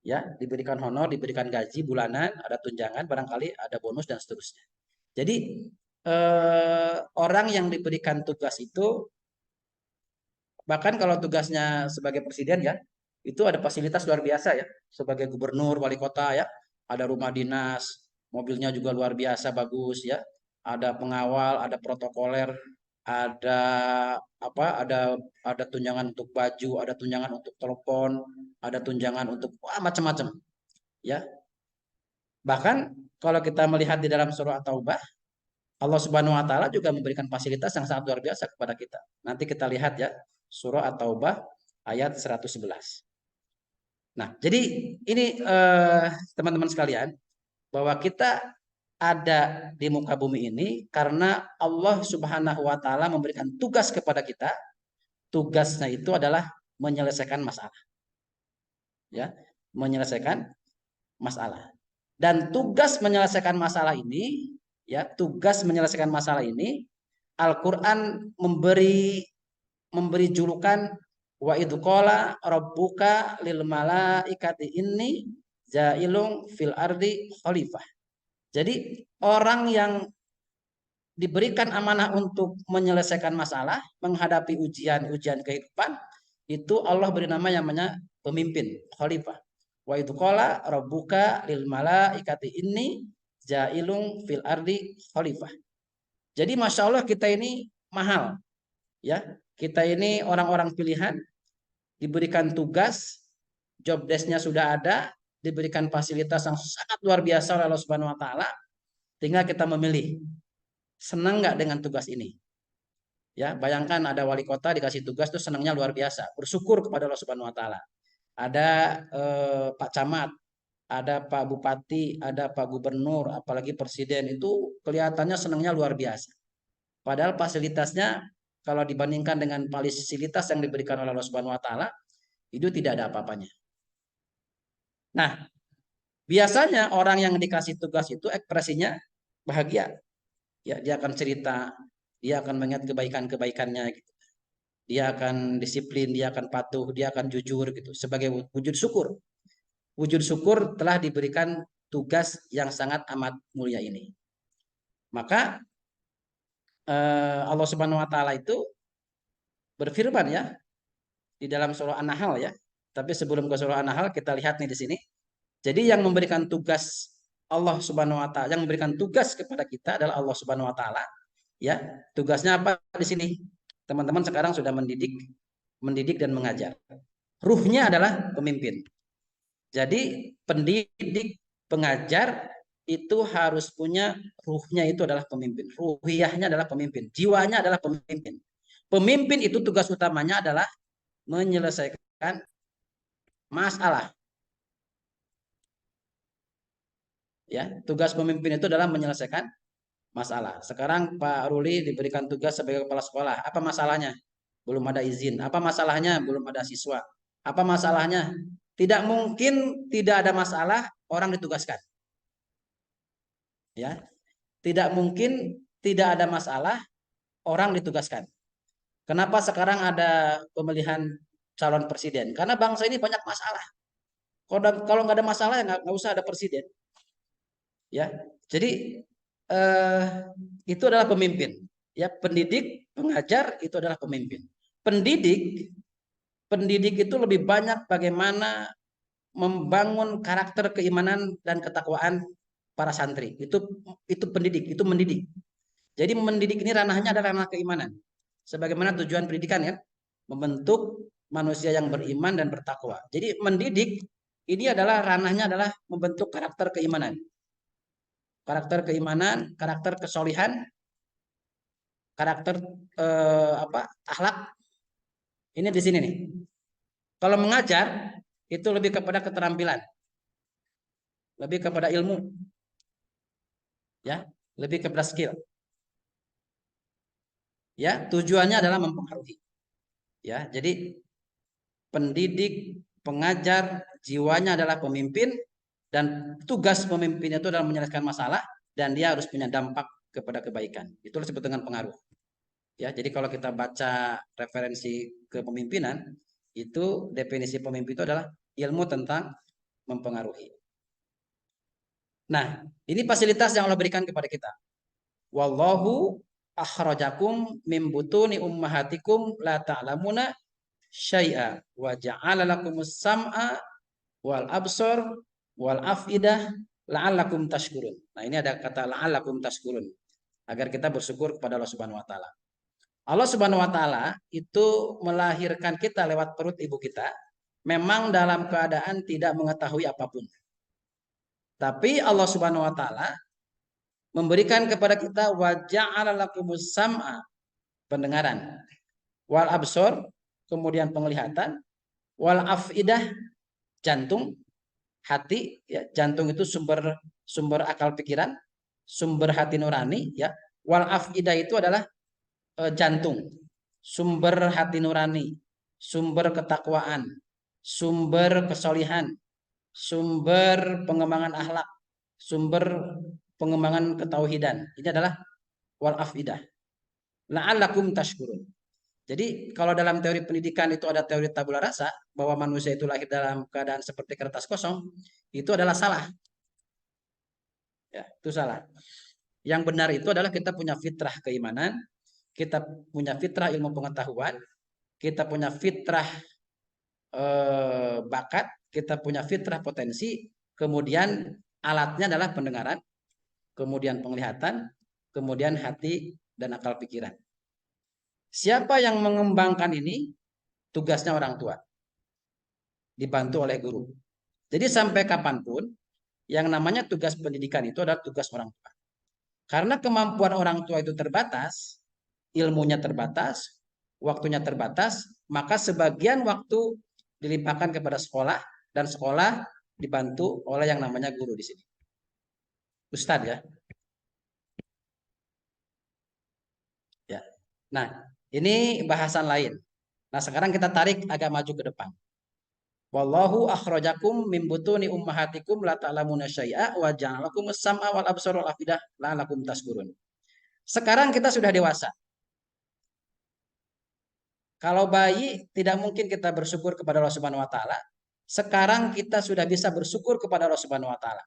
Ya, diberikan honor, diberikan gaji bulanan, ada tunjangan, barangkali ada bonus dan seterusnya. Jadi orang yang diberikan tugas itu, bahkan kalau tugasnya sebagai presiden ya, itu ada fasilitas luar biasa ya. Sebagai gubernur, wali kota ya, ada rumah dinas, mobilnya juga luar biasa bagus ya. Ada pengawal, ada protokoler, ada apa? Ada tunjangan untuk baju, ada tunjangan untuk telepon, ada tunjangan untuk macam-macam ya. Bahkan kalau kita melihat di dalam surah At-Taubah, Allah Subhanahu wa taala juga memberikan fasilitas yang sangat luar biasa kepada kita. Nanti kita lihat ya, surah At-Taubah ayat 111. Nah, jadi ini teman-teman sekalian, bahwa kita ada di muka bumi ini karena Allah Subhanahu wa taala memberikan tugas kepada kita. Tugasnya itu adalah menyelesaikan masalah. Ya, menyelesaikan masalah. Dan tugas menyelesaikan masalah ini, ya, tugas menyelesaikan masalah ini Al-Qur'an memberi julukan wa idqala rabbuka lil malaikati inni jailung fil ardi khalifah. Jadi orang yang diberikan amanah untuk menyelesaikan masalah, menghadapi ujian-ujian kehidupan, itu Allah beri nama yang namanya pemimpin, khalifah. Wa idqala rabbuka lil malaikati inni jailung fil ardi khalifah. Jadi masya Allah kita ini mahal, ya. Kita ini orang-orang pilihan, diberikan tugas, job desk-nya sudah ada, diberikan fasilitas yang sangat luar biasa oleh Allah Subhanahu wa taala, tinggal kita memilih. Senang nggak dengan tugas ini? Ya, bayangkan ada wali kota dikasih tugas tuh senangnya luar biasa, bersyukur kepada Allah Subhanahu wa taala. Ada Pak Camat, ada Pak Bupati, ada Pak Gubernur, apalagi presiden itu kelihatannya senangnya luar biasa. Padahal fasilitasnya kalau dibandingkan dengan fasilitas yang diberikan oleh Allah Subhanahu wa taala itu tidak ada apa-apanya. Nah, biasanya orang yang dikasih tugas itu ekspresinya bahagia. Ya, dia akan cerita, dia akan mengingat kebaikan-kebaikannya gitu. Dia akan disiplin, dia akan patuh, dia akan jujur gitu sebagai wujud syukur. Wujud syukur telah diberikan tugas yang sangat amat mulia ini. Maka Allah Subhanahu wa taala itu berfirman ya di dalam surah An-Nahl ya. Tapi sebelum ke surah An-Nahl kita lihat nih di sini. Jadi yang memberikan tugas Allah Subhanahu wa taala, yang memberikan tugas kepada kita adalah Allah Subhanahu wa taala. Ya, tugasnya apa di sini? Teman-teman sekarang sudah mendidik dan mengajar. Ruhnya adalah pemimpin. Jadi pendidik, pengajar itu harus punya ruhnya itu adalah pemimpin. Ruhiyahnya adalah pemimpin. Jiwanya adalah pemimpin. Pemimpin itu tugas utamanya adalah menyelesaikan masalah. Ya, tugas pemimpin itu adalah menyelesaikan masalah. Sekarang Pak Ruli diberikan tugas sebagai kepala sekolah. Apa masalahnya? Belum ada izin. Apa masalahnya? Belum ada siswa. Apa masalahnya? Tidak mungkin tidak ada masalah orang ditugaskan. Ya, tidak mungkin tidak ada masalah orang ditugaskan. Kenapa sekarang ada pemilihan calon presiden? Karena bangsa ini banyak masalah. Kalau nggak ada masalah ya nggak usah ada presiden. Ya, jadi itu adalah pemimpin. Ya, pendidik, pengajar itu adalah pemimpin. Pendidik itu lebih banyak bagaimana membangun karakter keimanan dan ketakwaan para santri. Itu pendidik, itu mendidik. Jadi mendidik ini ranahnya adalah ranah keimanan. Sebagaimana tujuan pendidikan ya, membentuk manusia yang beriman dan bertakwa. Jadi mendidik ini adalah ranahnya adalah membentuk karakter keimanan. Karakter keimanan, karakter kesolihan, karakter akhlak. Ini di sini nih. Kalau mengajar itu lebih kepada keterampilan, lebih kepada ilmu, ya, lebih kepada skill. Ya, tujuannya adalah mempengaruhi. Ya, jadi pendidik, pengajar, jiwanya adalah pemimpin dan tugas pemimpin itu adalah menyelesaikan masalah dan dia harus punya dampak kepada kebaikan. Itulah disebut dengan pengaruh. Ya, jadi kalau kita baca referensi kepemimpinan, itu definisi pemimpin itu adalah ilmu tentang mempengaruhi. Nah, ini fasilitas yang Allah berikan kepada kita. Wallahu akhrajakum min butuni ummahatikum la ta'lamuna syai'a wa ja'ala lakumus sam'a wal absar wal afidah la'allakum tashkurun. Nah, ini ada kata la'allakum tashkurun agar kita bersyukur kepada Allah Subhanahu wa taala. Allah Subhanahu wa taala itu melahirkan kita lewat perut ibu kita memang dalam keadaan tidak mengetahui apapun. Tapi Allah Subhanahu wa taala memberikan kepada kita wa ja'ala lakumus sam'a, pendengaran, wal absor, kemudian penglihatan, wal afidah, jantung, hati, ya, jantung itu sumber akal pikiran, sumber hati nurani, ya. Wal afidah itu adalah jantung, sumber hati nurani, sumber ketakwaan, sumber kesolihan, sumber pengembangan akhlak, sumber pengembangan ketauhidan. Ini adalah wal afidah. La'allakum tashkurun. Jadi kalau dalam teori pendidikan itu ada teori tabula rasa bahwa manusia itu lahir dalam keadaan seperti kertas kosong, itu adalah salah. Ya, itu salah. Yang benar itu adalah kita punya fitrah keimanan, kita punya fitrah ilmu pengetahuan, kita punya fitrah bakat, kita punya fitrah potensi, kemudian alatnya adalah pendengaran, kemudian penglihatan, kemudian hati dan akal pikiran. Siapa yang mengembangkan ini? Tugasnya orang tua, dibantu oleh guru. Jadi sampai kapanpun yang namanya tugas pendidikan itu adalah tugas orang tua. Karena kemampuan orang tua itu terbatas, ilmunya terbatas, waktunya terbatas, maka sebagian waktu dilimpahkan kepada sekolah dan sekolah dibantu oleh yang namanya guru di sini. Ustadz ya. Ya. Nah, ini bahasan lain. Nah, sekarang kita tarik agak maju ke depan. Wallahu akhrajakum min butuni ummahatikum la ta'lamuna syai'a wa ja'alakum as-sam'a wal absara wal afidah la'allakum tashkurun. Sekarang kita sudah dewasa. Kalau bayi tidak mungkin kita bersyukur kepada Allah Subhanahu wa taala. Sekarang kita sudah bisa bersyukur kepada Allah Subhanahu wa taala.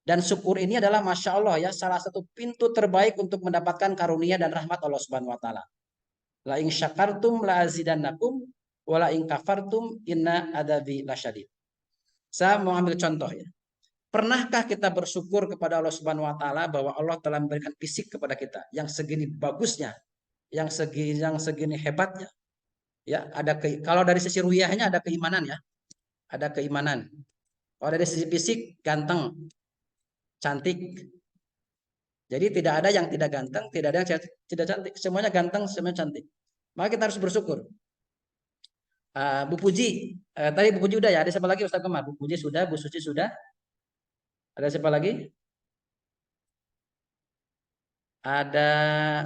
Dan syukur ini adalah Masya Allah ya, salah satu pintu terbaik untuk mendapatkan karunia dan rahmat Allah Subhanahu wa taala. La in syakartum la azidannakum wa la in kafartum inna adabi lasyadid. Saya mau ambil contoh ya. Pernahkah kita bersyukur kepada Allah Subhanahu wa taala bahwa Allah telah memberikan fisik kepada kita yang segini bagusnya, yang segini hebatnya. Ya, kalau dari sisi ruhiyahnya ada keimanan ya. Ada keimanan. Kalau dari sisi fisik ganteng, cantik. Jadi tidak ada yang tidak ganteng, tidak ada yang tidak cantik. Semuanya ganteng, semuanya cantik. Maka kita harus bersyukur. Bu Puji, tadi Bu Puji udah ya. Ada siapa lagi Ustaz Kemar? Bu Puji sudah, Bu Suci sudah. Ada siapa lagi? Ada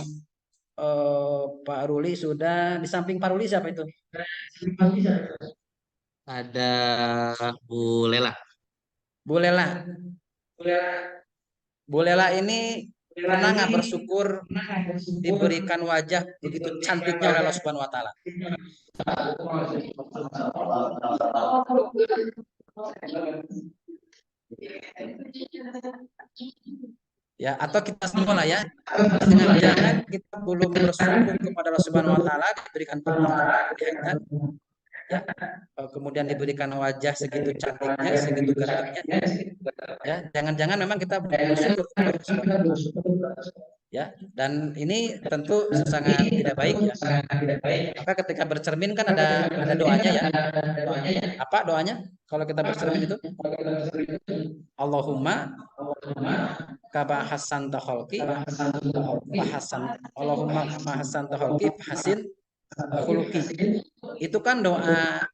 Pak Ruli sudah. Di samping Pak Ruli siapa itu? Ada Bu Lela. Bu Lela. Bu Lela ini pernah nggak bersyukur diberikan wajah begitu cantiknya oleh Allah Subhanahu Wa Taala? Ya, atau kita semua lah ya. Jangan kita belum bersyukur kepada Allah Subhanahu Wa Taala diberikan kemudahan, ya, kemudian diberikan wajah segitu cantiknya, segitu gantengnya, ya, jangan-jangan memang kita belum bersyukur kepada Allah Subhanahu Wa Taala. Ya, dan ini tentu sangat tidak baik ya. Maka ketika bercermin kan ada doanya ya. Apa doanya? Kalau kita bercermin itu Allahumma kama hasanta khalqi Allahumma kama hasanta khalqi hasin khuluqi. Itu kan doa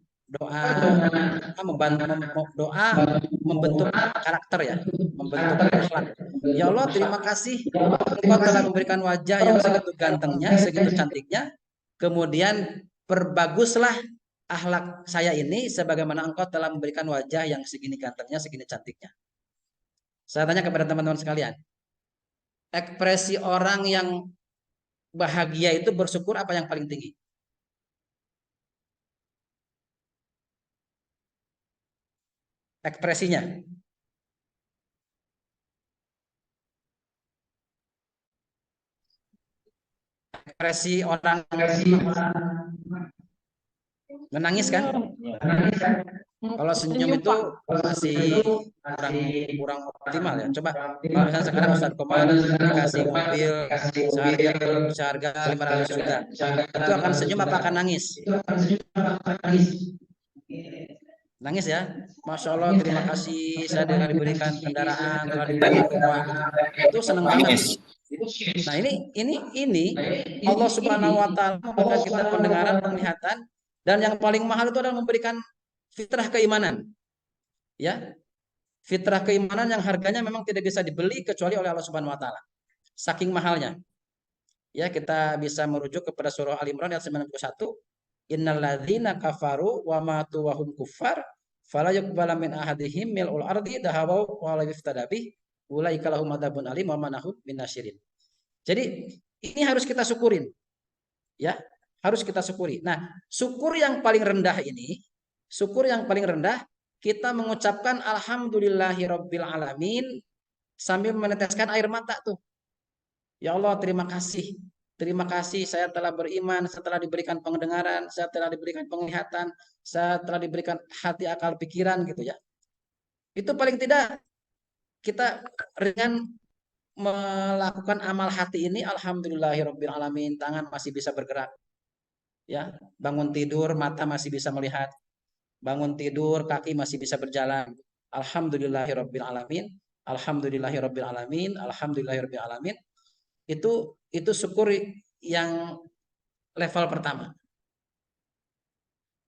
membentuk karakter ya, membentuk akhlak. Ya Allah, terima kasih Engkau telah memberikan wajah yang segitu gantengnya, segitu cantiknya. Kemudian perbaguslah akhlak saya ini sebagaimana Engkau telah memberikan wajah yang segini gantengnya, segini cantiknya. Saya tanya kepada teman-teman sekalian, ekspresi orang yang bahagia itu bersyukur apa yang paling tinggi? Ekspresinya. Ekspresi orang menangis kan? Kalau senyum itu masih kurang optimal ya. Coba kalau misalnya sekarang Ustaz Komar dikasih mobil seharga 500 juta, itu akan senyum apa akan nangis? Nangis ya. Masya Allah, terima kasih saya telah diberikan kendaraan, telah diberikan rumah. Itu senang banget. Nah, ini Allah Subhanahu Wa Taala memberikan kita pendengaran, penglihatan, dan yang paling mahal itu adalah memberikan fitrah keimanan. Ya, fitrah keimanan yang harganya memang tidak bisa dibeli kecuali oleh Allah Subhanahu Wa Taala. Saking mahalnya. Ya, kita bisa merujuk kepada surah Al Imran ayat 91. Innalladzina kafaru wa matu wa hum kuffar fala yuqbala min ahadihim mil'ul ardi dahabu wa la yuftadabi ulaika lahum adzabun alim wa manahum minasyirin. Jadi ini harus kita syukurin. Ya, harus kita syukuri. Nah, syukur yang paling rendah ini, kita mengucapkan alhamdulillahirabbil alamin sambil meneteskan air mata tuh. Ya Allah, terima kasih. Terima kasih saya telah beriman, setelah diberikan pendengaran, saya telah diberikan penglihatan, saya telah diberikan hati, akal, pikiran gitu ya. Itu paling tidak kita ringan melakukan amal hati ini, alhamdulillahirabbil alamin, tangan masih bisa bergerak. Ya, bangun tidur mata masih bisa melihat. Bangun tidur kaki masih bisa berjalan. Alhamdulillahirabbil alamin, alhamdulillahirabbil alamin, alhamdulillahirabbil alamin. Itu syukur yang level pertama.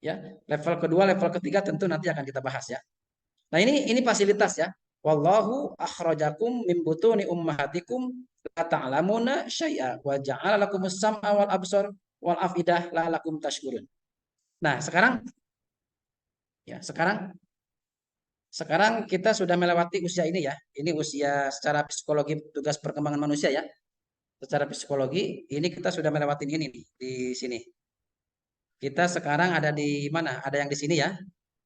Ya, level kedua, level ketiga tentu nanti akan kita bahas ya. Nah, ini fasilitas ya. Wallahu akhrajakum min butuni ummahatikum la ta'lamuna syai'a wa ja'ala lakumus sam'a wal absar wal afidah la'allakum tashkurun. Nah, sekarang kita sudah melewati usia ini ya. Ini usia secara psikologi tugas perkembangan manusia ya. Secara psikologi ini kita sudah melewati ini nih di sini. Kita sekarang ada di mana? Ada yang di sini ya.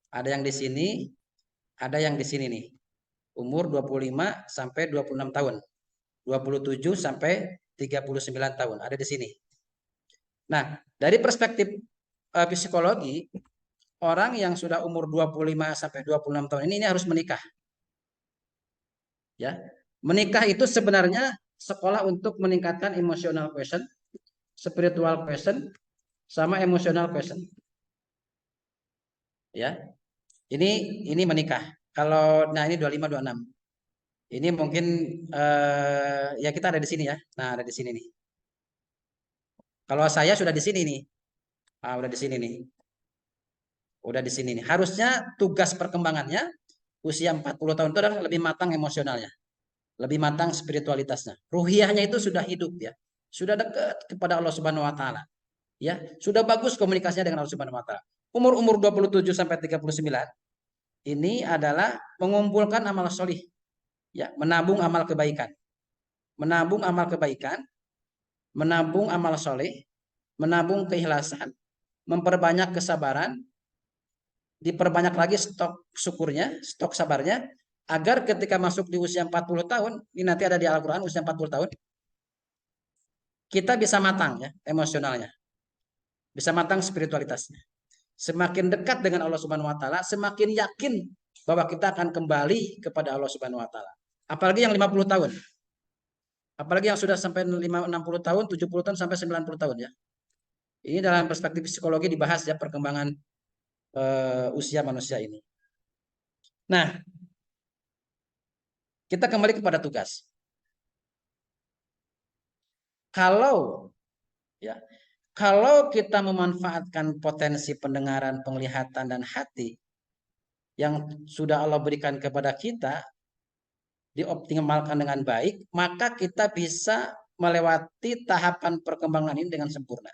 Ada yang di sini, ada yang di sini nih. Umur 25 sampai 26 tahun. 27 sampai 39 tahun. Ada di sini. Nah, dari perspektif psikologi, orang yang sudah umur 25 sampai 26 tahun ini harus menikah. Ya. Menikah itu sebenarnya sekolah untuk meningkatkan emotional quotient, spiritual quotient, sama emotional quotient. Ya. Ini menikah. Kalau ini 25 26. Ini mungkin ya kita ada di sini ya. Nah, ada di sini nih. Kalau saya sudah di sini nih. Udah di sini nih. Udah di sini nih. Harusnya tugas perkembangannya usia 40 tahun itu adalah lebih matang emosionalnya. lebih matang spiritualitasnya. Ruhiyahnya itu sudah hidup ya. Sudah dekat kepada Allah Subhanahu wa taala. Ya, sudah bagus komunikasinya dengan Allah Subhanahu wa taala. Umur 27 sampai 39 ini adalah mengumpulkan amal solih. Ya, menabung amal kebaikan. Menabung amal kebaikan, menabung amal soleh, menabung keikhlasan, memperbanyak kesabaran, diperbanyak lagi stok syukurnya, stok sabarnya, agar ketika masuk di usia 40 tahun, ini nanti ada di Al-Quran usia 40 tahun, kita bisa matang ya emosionalnya, bisa matang spiritualitasnya. Semakin dekat dengan Allah Subhanahu wa taala, semakin yakin bahwa kita akan kembali kepada Allah Subhanahu wa taala. Apalagi yang 50 tahun. Apalagi yang sudah sampai 60 tahun, 70 tahun sampai 90 tahun ya. Ini dalam perspektif psikologi dibahas ya perkembangan usia manusia ini. Nah, kita kembali kepada tugas. Kalau ya, kalau kita memanfaatkan potensi pendengaran, penglihatan dan hati yang sudah Allah berikan kepada kita, dioptimalkan dengan baik, maka kita bisa melewati tahapan perkembangan ini dengan sempurna.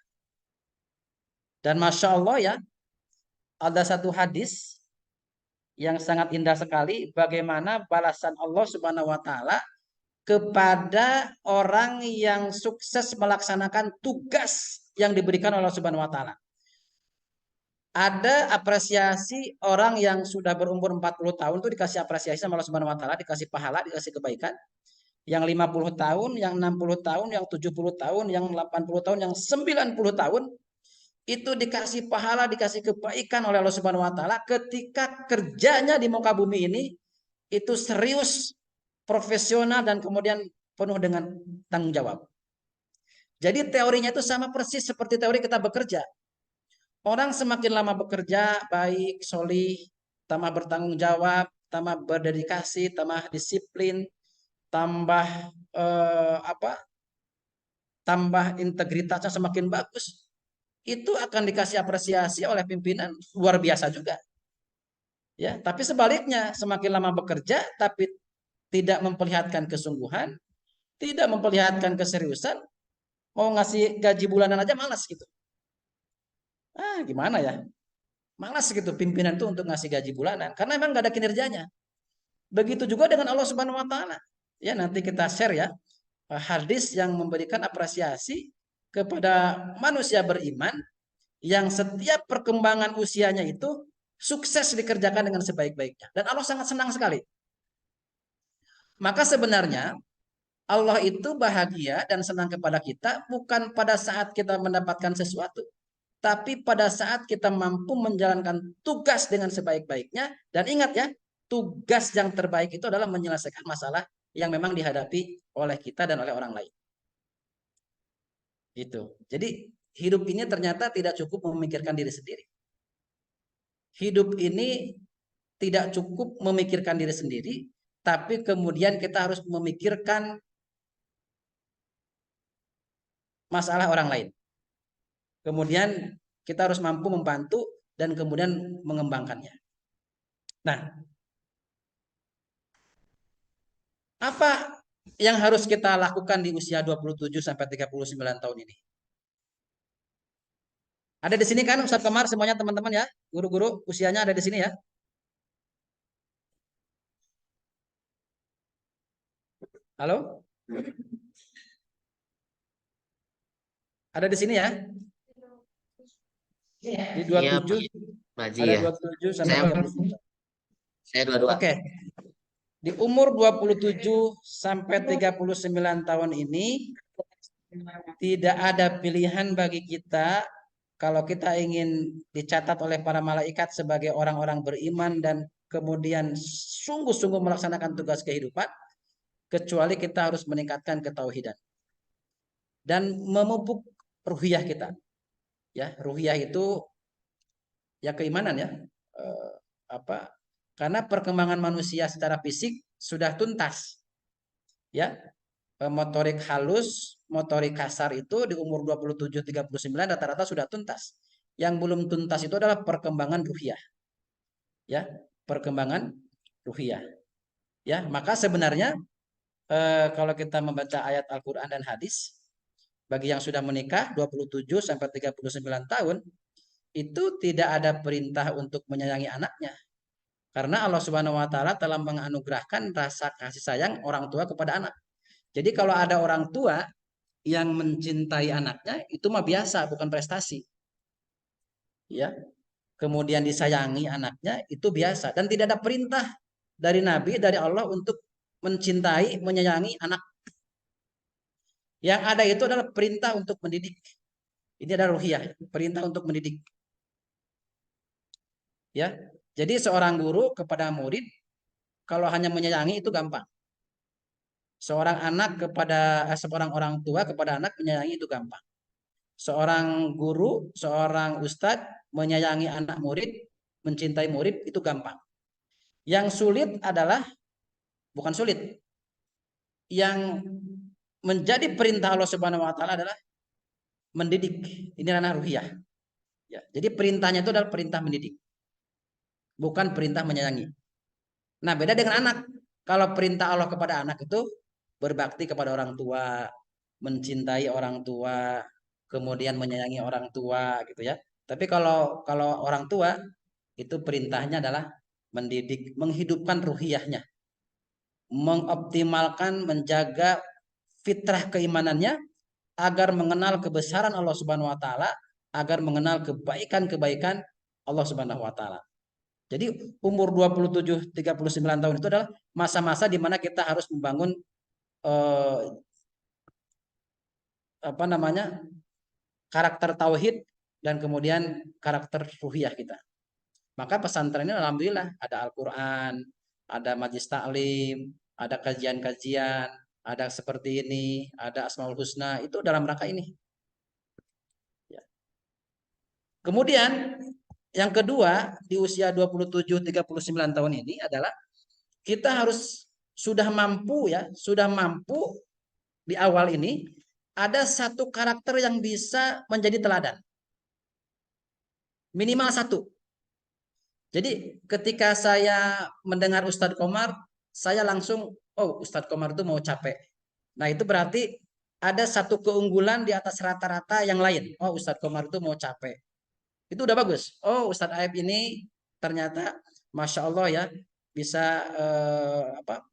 Dan Masya Allah ya, ada satu hadis yang sangat indah sekali, bagaimana balasan Allah Subhanahu wa taala kepada orang yang sukses melaksanakan tugas yang diberikan Allah Subhanahu wa taala. Ada apresiasi orang yang sudah berumur 40 tahun itu dikasih apresiasi sama Allah Subhanahu wa taala, dikasih pahala, dikasih kebaikan. Yang 50 tahun, yang 60 tahun, yang 70 tahun, yang 80 tahun, yang 90 tahun itu dikasih pahala, dikasih kebaikan oleh Allah Subhanahu wa taala ketika kerjanya di muka bumi ini itu serius, profesional dan kemudian penuh dengan tanggung jawab. Jadi teorinya itu sama persis seperti teori kita bekerja. Orang semakin lama bekerja, baik, solih, tambah bertanggung jawab, tambah berdedikasi, tambah disiplin, tambah tambah integritasnya semakin bagus, itu akan dikasih apresiasi oleh pimpinan luar biasa juga. Ya, tapi sebaliknya, semakin lama bekerja tapi tidak memperlihatkan kesungguhan, tidak memperlihatkan keseriusan, mau ngasih gaji bulanan aja malas gitu. Gimana ya? Malas gitu pimpinan itu untuk ngasih gaji bulanan karena memang gak ada kinerjanya. Begitu juga dengan Allah Subhanahu wa taala. Ya, nanti kita share ya hadis yang memberikan apresiasi kepada manusia beriman yang setiap perkembangan usianya itu sukses dikerjakan dengan sebaik-baiknya. Dan Allah sangat senang sekali. Maka sebenarnya Allah itu bahagia dan senang kepada kita bukan pada saat kita mendapatkan sesuatu, tapi pada saat kita mampu menjalankan tugas dengan sebaik-baiknya. Dan ingat ya, tugas yang terbaik itu adalah menyelesaikan masalah yang memang dihadapi oleh kita dan oleh orang lain. Gitu. Jadi hidup ini ternyata tidak cukup memikirkan diri sendiri. Hidup ini tidak cukup memikirkan diri sendiri, tapi kemudian kita harus memikirkan masalah orang lain. Kemudian kita harus mampu membantu dan kemudian mengembangkannya. Nah, apa yang harus kita lakukan di usia 27 sampai 39 tahun ini? Ada di sini kan Ustadz Komar semuanya teman-teman ya, guru-guru usianya ada di sini ya. Halo? Ada di sini ya? Di 27 ada 27 sampai 39. Saya 22. Oke. Di umur 27 sampai 39 tahun ini tidak ada pilihan bagi kita kalau kita ingin dicatat oleh para malaikat sebagai orang-orang beriman dan kemudian sungguh-sungguh melaksanakan tugas kehidupan, kecuali kita harus meningkatkan ketauhidan dan memupuk ruhiyah kita. Ya, ruhiyah itu ya keimanan ya. Karena perkembangan manusia secara fisik sudah tuntas. Ya. Motorik halus, motorik kasar itu di umur 27-39 rata-rata sudah tuntas. Yang belum tuntas itu adalah perkembangan ruhiyah. Ya, perkembangan ruhiyah. Ya, maka sebenarnya kalau kita membaca ayat Al-Quran dan hadis, bagi yang sudah menikah 27 sampai 39 tahun, itu tidak ada perintah untuk menyayangi anaknya. Karena Allah Subhanahu wa taala telah menganugerahkan rasa kasih sayang orang tua kepada anak. Jadi kalau ada orang tua yang mencintai anaknya, itu mah biasa, bukan prestasi. Ya. Kemudian disayangi anaknya, itu biasa, dan tidak ada perintah dari Nabi, dari Allah untuk mencintai, menyayangi anak. Yang ada itu adalah perintah untuk mendidik. Ini adalah ruhiyah, perintah untuk mendidik. Ya. Jadi seorang guru kepada murid kalau hanya menyayangi itu gampang. Seorang orang tua kepada anak menyayangi itu gampang. Seorang guru, seorang ustadz menyayangi anak murid, mencintai murid itu gampang. Yang sulit adalah, bukan sulit, yang menjadi perintah Allah Subhanahu wa taala adalah mendidik. Ini ranah ruhiyah. Ya, jadi perintahnya itu adalah perintah mendidik, bukan perintah menyayangi. Nah, beda dengan anak. Kalau perintah Allah kepada anak itu berbakti kepada orang tua, mencintai orang tua, kemudian menyayangi orang tua, gitu ya. Tapi kalau orang tua itu perintahnya adalah mendidik, menghidupkan ruhiyahnya, mengoptimalkan, menjaga fitrah keimanannya agar mengenal kebesaran Allah Subhanahu wa taala, agar mengenal kebaikan-kebaikan Allah Subhanahu wa taala. Jadi umur 27 39 tahun itu adalah masa-masa di mana kita harus membangun karakter tauhid dan kemudian karakter ruhiyah kita. Maka pesantren ini alhamdulillah ada Al-Qur'an, ada majlis taklim, ada kajian-kajian, ada seperti ini, ada Asmaul Husna, itu dalam rangka ini. Ya. Kemudian yang kedua, di usia 27-39 tahun ini adalah kita harus sudah mampu di awal ini ada satu karakter yang bisa menjadi teladan. Minimal satu. Jadi ketika saya mendengar Ustadz Komar, saya langsung, oh Ustadz Komar itu mau capek. Nah itu berarti ada satu keunggulan di atas rata-rata yang lain. Oh Ustadz Komar itu mau capek. Itu udah bagus. Oh Ustadz Aib ini ternyata Masya Allah ya, bisa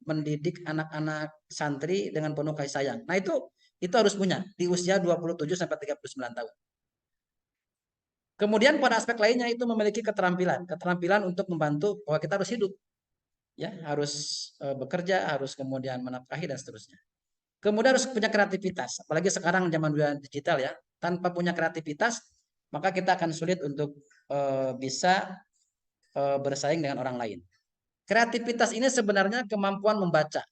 mendidik anak-anak santri dengan penuh kasih sayang. Nah itu harus punya di usia 27-39 tahun. Kemudian pada aspek lainnya itu memiliki keterampilan untuk membantu bahwa kita harus hidup, ya harus bekerja, harus kemudian menafkahi dan seterusnya. Kemudian harus punya kreativitas, apalagi sekarang zaman digital ya. Tanpa punya kreativitas, maka kita akan sulit untuk bisa bersaing dengan orang lain. Kreativitas ini sebenarnya kemampuan membaca,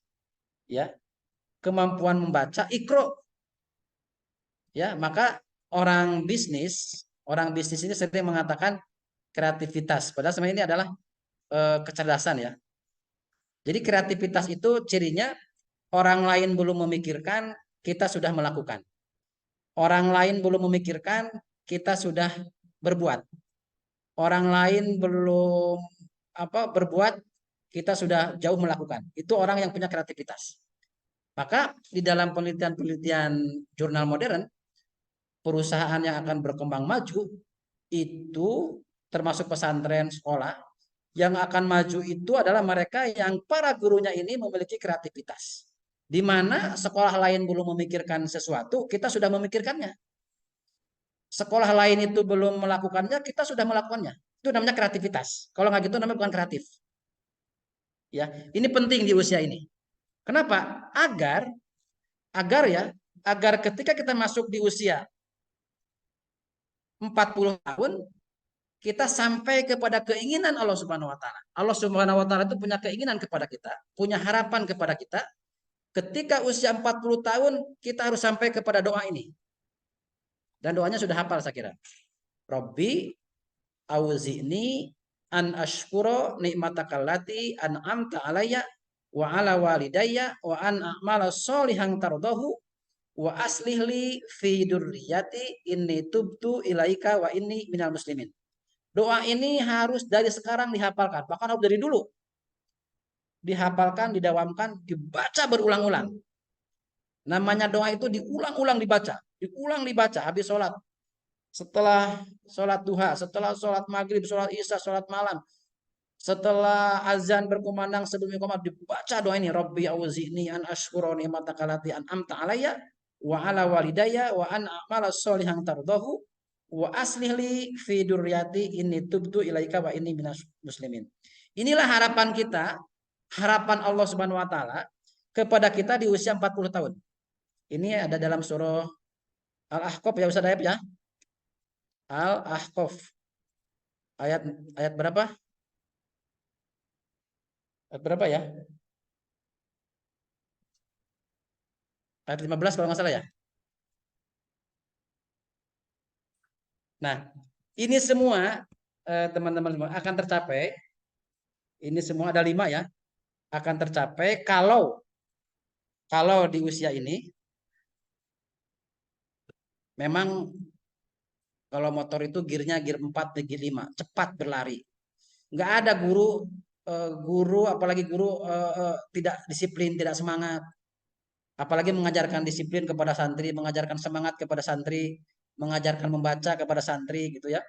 ya, kemampuan membaca, ikro, ya. Maka orang bisnis ini sering mengatakan kreativitas, padahal sebenarnya ini adalah kecerdasan ya. Jadi kreativitas itu cirinya orang lain belum memikirkan, kita sudah melakukan. Orang lain belum memikirkan, kita sudah berbuat. Orang lain belum berbuat, kita sudah jauh melakukan. Itu orang yang punya kreativitas. Maka di dalam penelitian-penelitian jurnal modern, perusahaan yang akan berkembang maju itu termasuk pesantren, sekolah, yang akan maju itu adalah mereka yang para gurunya ini memiliki kreativitas. Di mana sekolah lain belum memikirkan sesuatu, kita sudah memikirkannya. Sekolah lain itu belum melakukannya, kita sudah melakukannya. Itu namanya kreativitas. Kalau nggak gitu namanya bukan kreatif. Ya, ini penting di usia ini. Kenapa? Agar ketika kita masuk di usia 40 tahun, kita sampai kepada keinginan Allah Subhanahu wa taala. Allah Subhanahu wa taala itu punya keinginan kepada kita, punya harapan kepada kita. Ketika usia 40 tahun, kita harus sampai kepada doa ini. Dan doanya sudah hafal saya kira. Rabbi auzi'ni an ashkura nikmatakallati an'amta alayya wa ala walidayya wa an a'mala sholihan tardahu wa aslih li fi dzurriyyati inni tubtu ilaika wa inni minal muslimin. Doa ini harus dari sekarang dihafalkan, bahkan harus dari dulu. dihafalkan, didawamkan, dibaca berulang-ulang. Namanya doa itu diulang-ulang dibaca, habis sholat. Setelah sholat duha, setelah sholat maghrib, sholat isya, sholat malam, setelah azan berkumandang sebelum iqamah dibaca doa ini, Rabbi auzi'ni an ashkura ni'mataka allati an'amta alayya wa ala walidayya wa an a'mala sholihan tardahu wa aslih li fi dzurriyyati inni tubtu ilaika wa inni minas muslimin. Inilah harapan kita, harapan Allah Subhanahu wa taala kepada kita di usia 40 tahun. Ini ada dalam surah Al-Ahqaf ya Ustaz Daib ya. Al-Ahqaf. Ayat berapa? Ayat berapa ya? Ayat 15 kalau nggak salah ya. Nah, ini semua teman-teman akan tercapai. Ini semua ada 5 ya. Akan tercapai kalau di usia ini memang kalau motor itu gearnya gear 4 gear 5, cepat berlari. Nggak ada guru apalagi guru tidak disiplin, tidak semangat. Apalagi mengajarkan disiplin kepada santri, mengajarkan semangat kepada santri, mengajarkan membaca kepada santri gitu ya.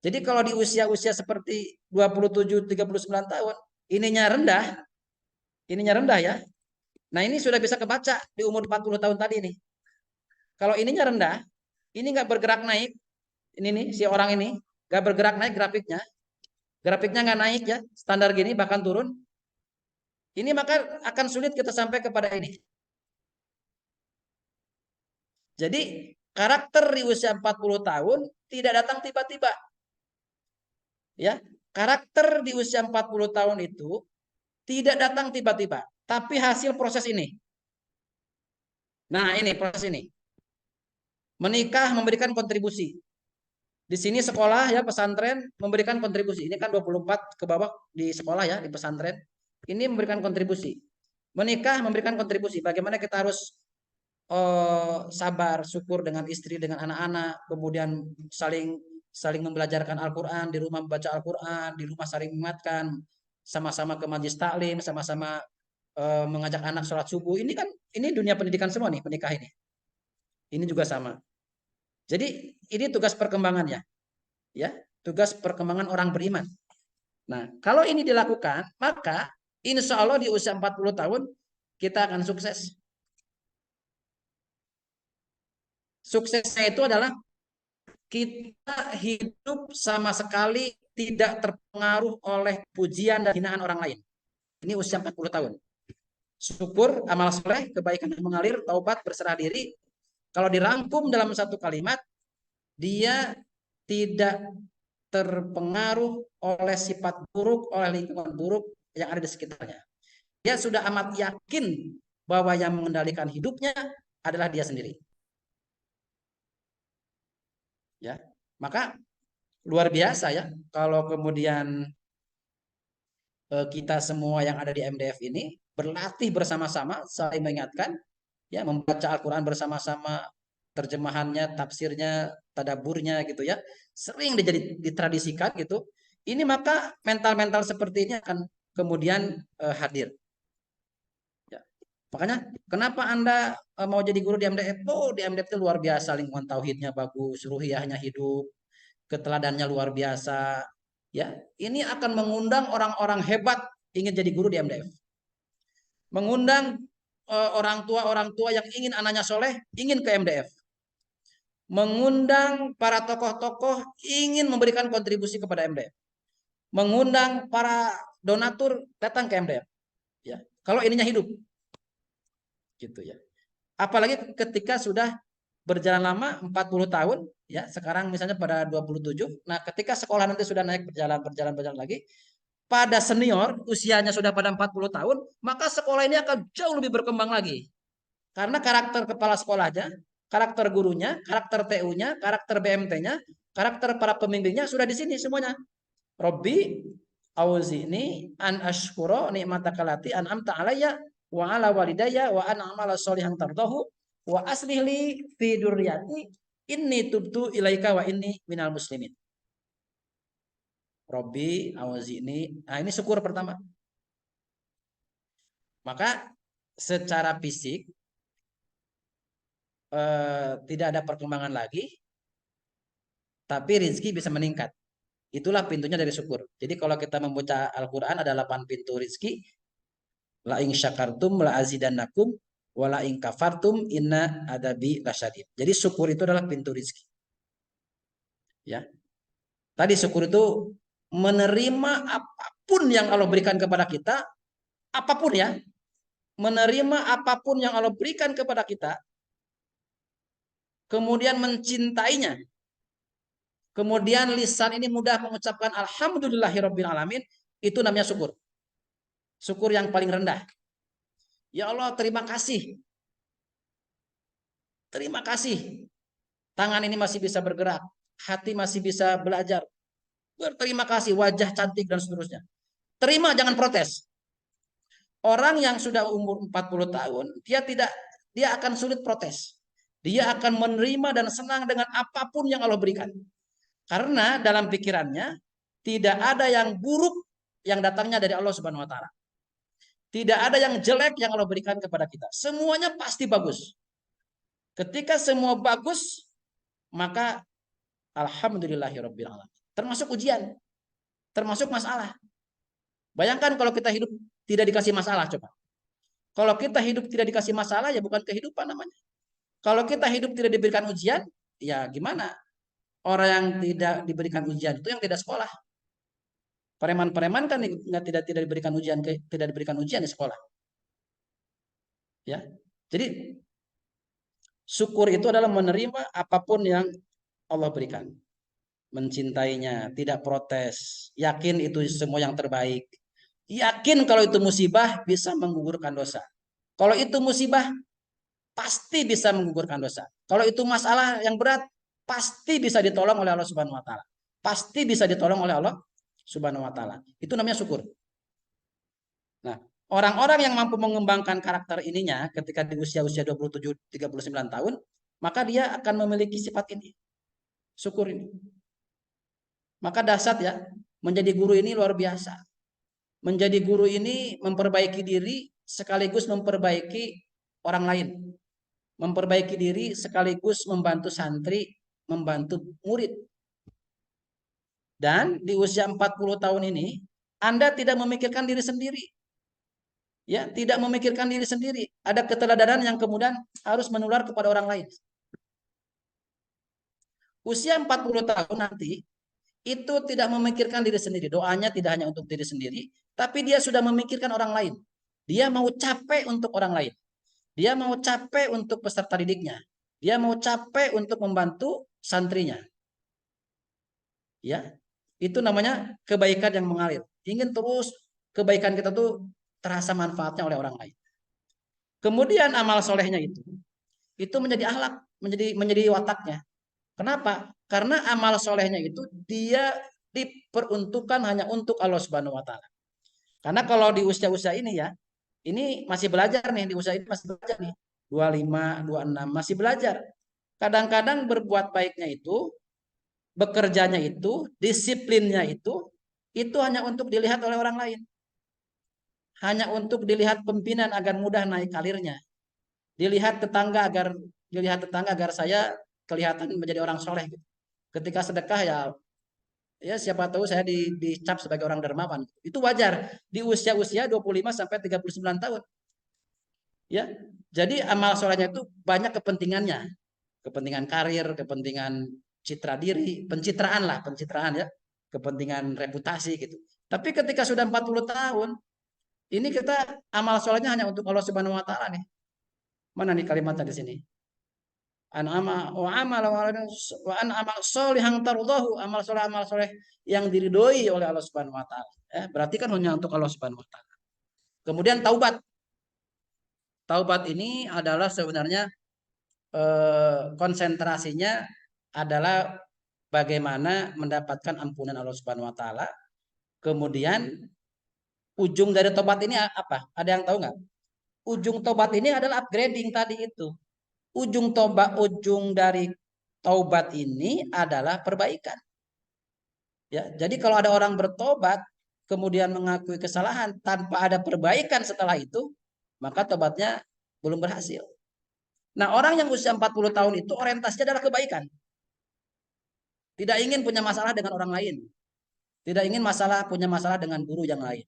Jadi kalau di usia-usia seperti 27, 39 tahun, ininya rendah ya. Nah ini sudah bisa kebaca di umur 40 tahun tadi nih. Kalau ininya rendah, ini nggak bergerak naik, ini nih si orang ini nggak bergerak naik grafiknya nggak naik ya, standar gini bahkan turun. Ini maka akan sulit kita sampai kepada ini. Jadi karakter di usia 40 tahun tidak datang tiba-tiba. Ya, karakter di usia 40 tahun itu tidak datang tiba-tiba, tapi hasil proses ini. Nah, ini proses ini. Menikah memberikan kontribusi. Di sini sekolah ya pesantren memberikan kontribusi. Ini kan 24 ke bawah di sekolah ya, di pesantren. Ini memberikan kontribusi. Menikah memberikan kontribusi. Bagaimana kita harus sabar, syukur dengan istri, dengan anak-anak, kemudian saling membelajarkan Al-Quran, di rumah membaca Al-Quran, di rumah saling mengingatkan, sama-sama ke majlis taklim, sama-sama mengajak anak sholat subuh. Ini kan ini dunia pendidikan semua nih, menikah ini. Ini juga sama. Jadi ini tugas perkembangannya, ya, tugas perkembangan orang beriman. Nah, kalau ini dilakukan, maka insya Allah di usia 40 tahun kita akan sukses. Suksesnya itu adalah kita hidup sama sekali tidak terpengaruh oleh pujian dan hinaan orang lain. Ini usia 40 tahun. Syukur, amal soleh, kebaikan yang mengalir, taubat, berserah diri. Kalau dirangkum dalam satu kalimat, dia tidak terpengaruh oleh sifat buruk, oleh lingkungan buruk yang ada di sekitarnya. Dia sudah amat yakin bahwa yang mengendalikan hidupnya adalah dia sendiri. Ya, maka luar biasa ya kalau kemudian kita semua yang ada di MDF ini berlatih bersama-sama, saling mengingatkan, ya, membaca Al-Quran bersama-sama, terjemahannya, tafsirnya, tadaburnya gitu ya, sering ditradisikan gitu. Ini maka mental-mental seperti ini akan kemudian hadir. Ya. Makanya kenapa Anda mau jadi guru di MDF? Oh, di MDF itu luar biasa, lingkungan tauhidnya bagus, ruhiyahnya hidup, keteladannya luar biasa. Ya, ini akan mengundang orang-orang hebat ingin jadi guru di MDF. Mengundang orang tua yang ingin anaknya soleh, ingin ke MDF. Mengundang para tokoh-tokoh ingin memberikan kontribusi kepada MDF. Mengundang para donatur datang ke MDF. Ya, kalau ininya hidup. Gitu ya. Apalagi ketika sudah berjalan lama 40 tahun, ya, sekarang misalnya pada 27. Nah, ketika sekolah nanti sudah naik berjalan lagi, pada senior usianya sudah pada 40 tahun, maka sekolah ini akan jauh lebih berkembang lagi. Karena karakter kepala sekolahnya, karakter gurunya, karakter TU-nya, karakter BMT-nya, karakter para pembimbingnya sudah di sini semuanya. Robbi auzi'ni an ashkura ni'mataka allati an'amta alayya wa ala walidayya wa an a'mala sholihan tardahu wa aslih li fi dzurriyyati inni tubtu ilaika wa inni minal muslimin. Robbi auzi'ni. Nah, ini syukur pertama. Maka secara fisik tidak ada perkembangan lagi, tapi rezeki bisa meningkat. Itulah pintunya dari syukur. Jadi kalau kita membaca Al-Quran ada 8 pintu rezeki. La ing syakartum la azidannakum wa la ing kafartum inna adabi lasyadid. Jadi syukur itu adalah pintu rezeki. Ya. Tadi syukur itu menerima apapun yang Allah berikan kepada kita, apapun ya. Menerima apapun yang Allah berikan kepada kita, kemudian mencintainya. Kemudian lisan ini mudah mengucapkan alhamdulillahirabbil alamin, itu namanya syukur. Syukur yang paling rendah. Ya Allah, terima kasih. Terima kasih. Tangan ini masih bisa bergerak, hati masih bisa belajar. Berterima kasih, wajah cantik dan seterusnya. Terima, jangan protes. Orang yang sudah umur 40 tahun, dia akan sulit protes. Dia akan menerima dan senang dengan apapun yang Allah berikan. Karena dalam pikirannya tidak ada yang buruk yang datangnya dari Allah Subhanahu wa taala. Tidak ada yang jelek yang Allah berikan kepada kita. Semuanya pasti bagus. Ketika semua bagus, maka alhamdulillahirabbil alamin. Termasuk ujian, termasuk masalah. Bayangkan kalau kita hidup tidak dikasih masalah, coba. Kalau kita hidup tidak dikasih masalah, ya bukan kehidupan namanya. Kalau kita hidup tidak diberikan ujian, ya gimana? Orang yang tidak diberikan ujian itu yang tidak sekolah. Preman-preman kan tidak diberikan ujian, tidak diberikan ujian di sekolah. Ya. Jadi syukur itu adalah menerima apapun yang Allah berikan. Mencintainya, tidak protes, yakin itu semua yang terbaik. Yakin kalau itu musibah bisa menggugurkan dosa. Kalau itu musibah pasti bisa menggugurkan dosa. Kalau itu masalah yang berat pasti bisa ditolong oleh Allah Subhanahu wa taala. Pasti bisa ditolong oleh Allah Subhanahu wa taala. Itu namanya syukur. Nah, orang-orang yang mampu mengembangkan karakter ininya ketika di usia-usia 27-39 tahun, maka dia akan memiliki sifat ini. Syukur ini. Maka dahsyat ya, menjadi guru ini luar biasa. Menjadi guru ini memperbaiki diri sekaligus memperbaiki orang lain. Memperbaiki diri sekaligus membantu santri, membantu murid. Dan di usia 40 tahun ini, Anda tidak memikirkan diri sendiri. Ya, tidak memikirkan diri sendiri. Ada keteladanan yang kemudian harus menular kepada orang lain. Usia 40 tahun nanti, itu tidak memikirkan diri sendiri. Doanya tidak hanya untuk diri sendiri, tapi dia sudah memikirkan orang lain. Dia mau capek untuk orang lain. Dia mau capek untuk peserta didiknya. Dia mau capek untuk membantu santrinya. Ya, itu namanya kebaikan yang mengalir. Ingin terus kebaikan kita tuh terasa manfaatnya oleh orang lain. Kemudian amal solehnya itu menjadi akhlak, menjadi wataknya. Kenapa? Karena amal solehnya itu dia diperuntukkan hanya untuk Allah Subhanahu wa taala. Karena kalau di usia-usia ini ya, ini masih belajar nih, di usia ini masih belajar nih. 25, 26 masih belajar. Kadang-kadang berbuat baiknya itu, bekerjanya itu, disiplinnya itu hanya untuk dilihat oleh orang lain. Hanya untuk dilihat pimpinan agar mudah naik karirnya. Dilihat tetangga agar saya kelihatan menjadi orang soleh. Ketika sedekah ya siapa tahu saya dicap sebagai orang dermawan. Itu wajar di usia-usia 25 sampai 39 tahun. Ya. Jadi amal solehnya itu banyak kepentingannya. Kepentingan karir, kepentingan citra diri, pencitraan ya. Kepentingan reputasi gitu. Tapi ketika sudah 40 tahun, ini kita amal solehnya hanya untuk Allah Subhanahu wa taala nih. Mana nih kalimatnya di sini? Amal solihan tardahu, amal soleh yang diridhoi oleh Allah Subhanahu wa taala. Berarti kan hanya untuk Allah Subhanahu wa taala. Kemudian taubat. Taubat ini adalah sebenarnya konsentrasinya adalah bagaimana mendapatkan ampunan Allah Subhanahu wa taala. Kemudian ujung dari taubat ini apa? Ada yang tahu nggak? Ujung taubat ini adalah upgrading tadi itu. Ujung dari taubat ini adalah perbaikan. Ya, jadi kalau ada orang bertobat kemudian mengakui kesalahan tanpa ada perbaikan setelah itu, maka tobatnya belum berhasil. Nah, orang yang usia 40 tahun itu orientasinya adalah kebaikan. Tidak ingin punya masalah dengan orang lain. Tidak ingin punya masalah dengan guru yang lain.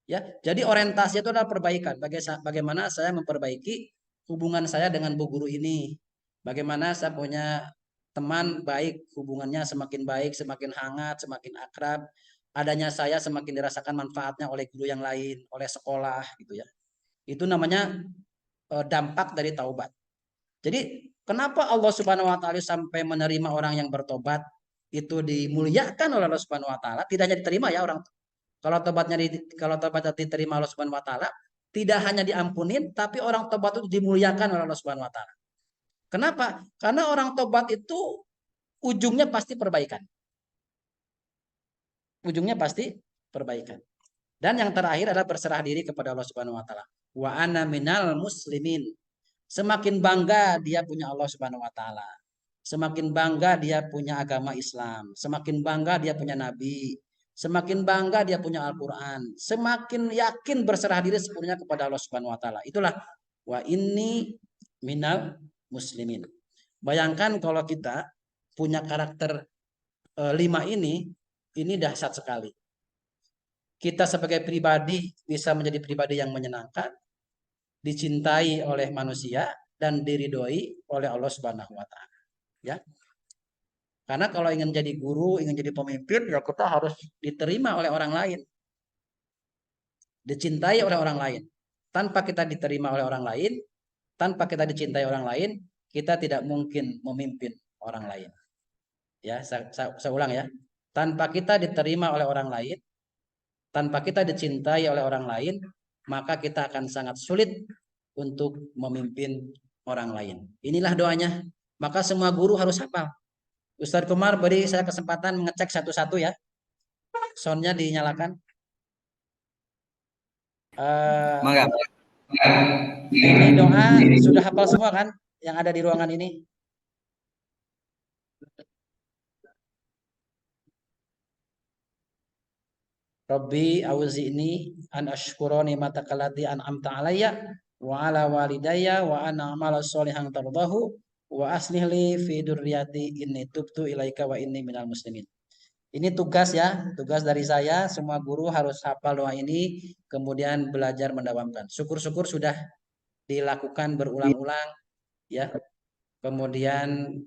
Ya, jadi orientasi itu adalah perbaikan. Bagaimana saya memperbaiki hubungan saya dengan bu guru ini. Bagaimana saya punya teman baik, hubungannya semakin baik, semakin hangat, semakin akrab. Adanya saya semakin dirasakan manfaatnya oleh guru yang lain, oleh sekolah gitu ya. Itu namanya dampak dari taubat. Jadi kenapa Allah Subhanahu wa taala sampai menerima orang yang bertobat itu dimuliakan oleh Allah Subhanahu wa taala, tidak hanya diterima ya orang. Kalau tobatnya diterima Allah Subhanahu wa taala, tidak hanya diampunin tapi orang tobat itu dimuliakan oleh Allah Subhanahu wa taala. Kenapa? Karena orang tobat itu ujungnya pasti perbaikan. Ujungnya pasti perbaikan. Dan yang terakhir adalah berserah diri kepada Allah Subhanahu wa taala. Wa ana minal muslimin. Semakin bangga dia punya Allah Subhanahu wa taala. Semakin bangga dia punya agama Islam, semakin bangga dia punya nabi, semakin bangga dia punya Al-Qur'an, semakin yakin berserah diri sepenuhnya kepada Allah Subhanahu wa taala. Itulah wa inni minal muslimin. Bayangkan kalau kita punya karakter 5 ini dahsyat sekali. Kita sebagai pribadi bisa menjadi pribadi yang menyenangkan, dicintai oleh manusia dan diridhoi oleh Allah Subhanahu wa taala. Ya. Karena kalau ingin jadi guru, ingin jadi pemimpin, ya kita harus diterima oleh orang lain. Dicintai oleh orang lain. Tanpa kita diterima oleh orang lain, tanpa kita dicintai orang lain, kita tidak mungkin memimpin orang lain. Ya, saya ulang ya. Tanpa kita diterima oleh orang lain, tanpa kita dicintai oleh orang lain, maka kita akan sangat sulit untuk memimpin orang lain. Inilah doanya. Maka semua guru harus hafal. Ustadz Kumar beri saya kesempatan mengecek satu-satu ya. Soundnya dinyalakan. Ini doa sudah hafal semua kan yang ada di ruangan ini? Rabbi auzi'ni an ashkura ni'mataka allati an'amta alayya wa ala walidayya wa an a'mala sholihan tardahu wa aslih li fi dzurriyyati inni tubtu ilaika wa inni minal muslimin. Ini tugas ya, tugas dari saya. Semua guru harus hafal doa ini, kemudian belajar mendawamkan. Syukur-syukur sudah dilakukan berulang-ulang, ya. Kemudian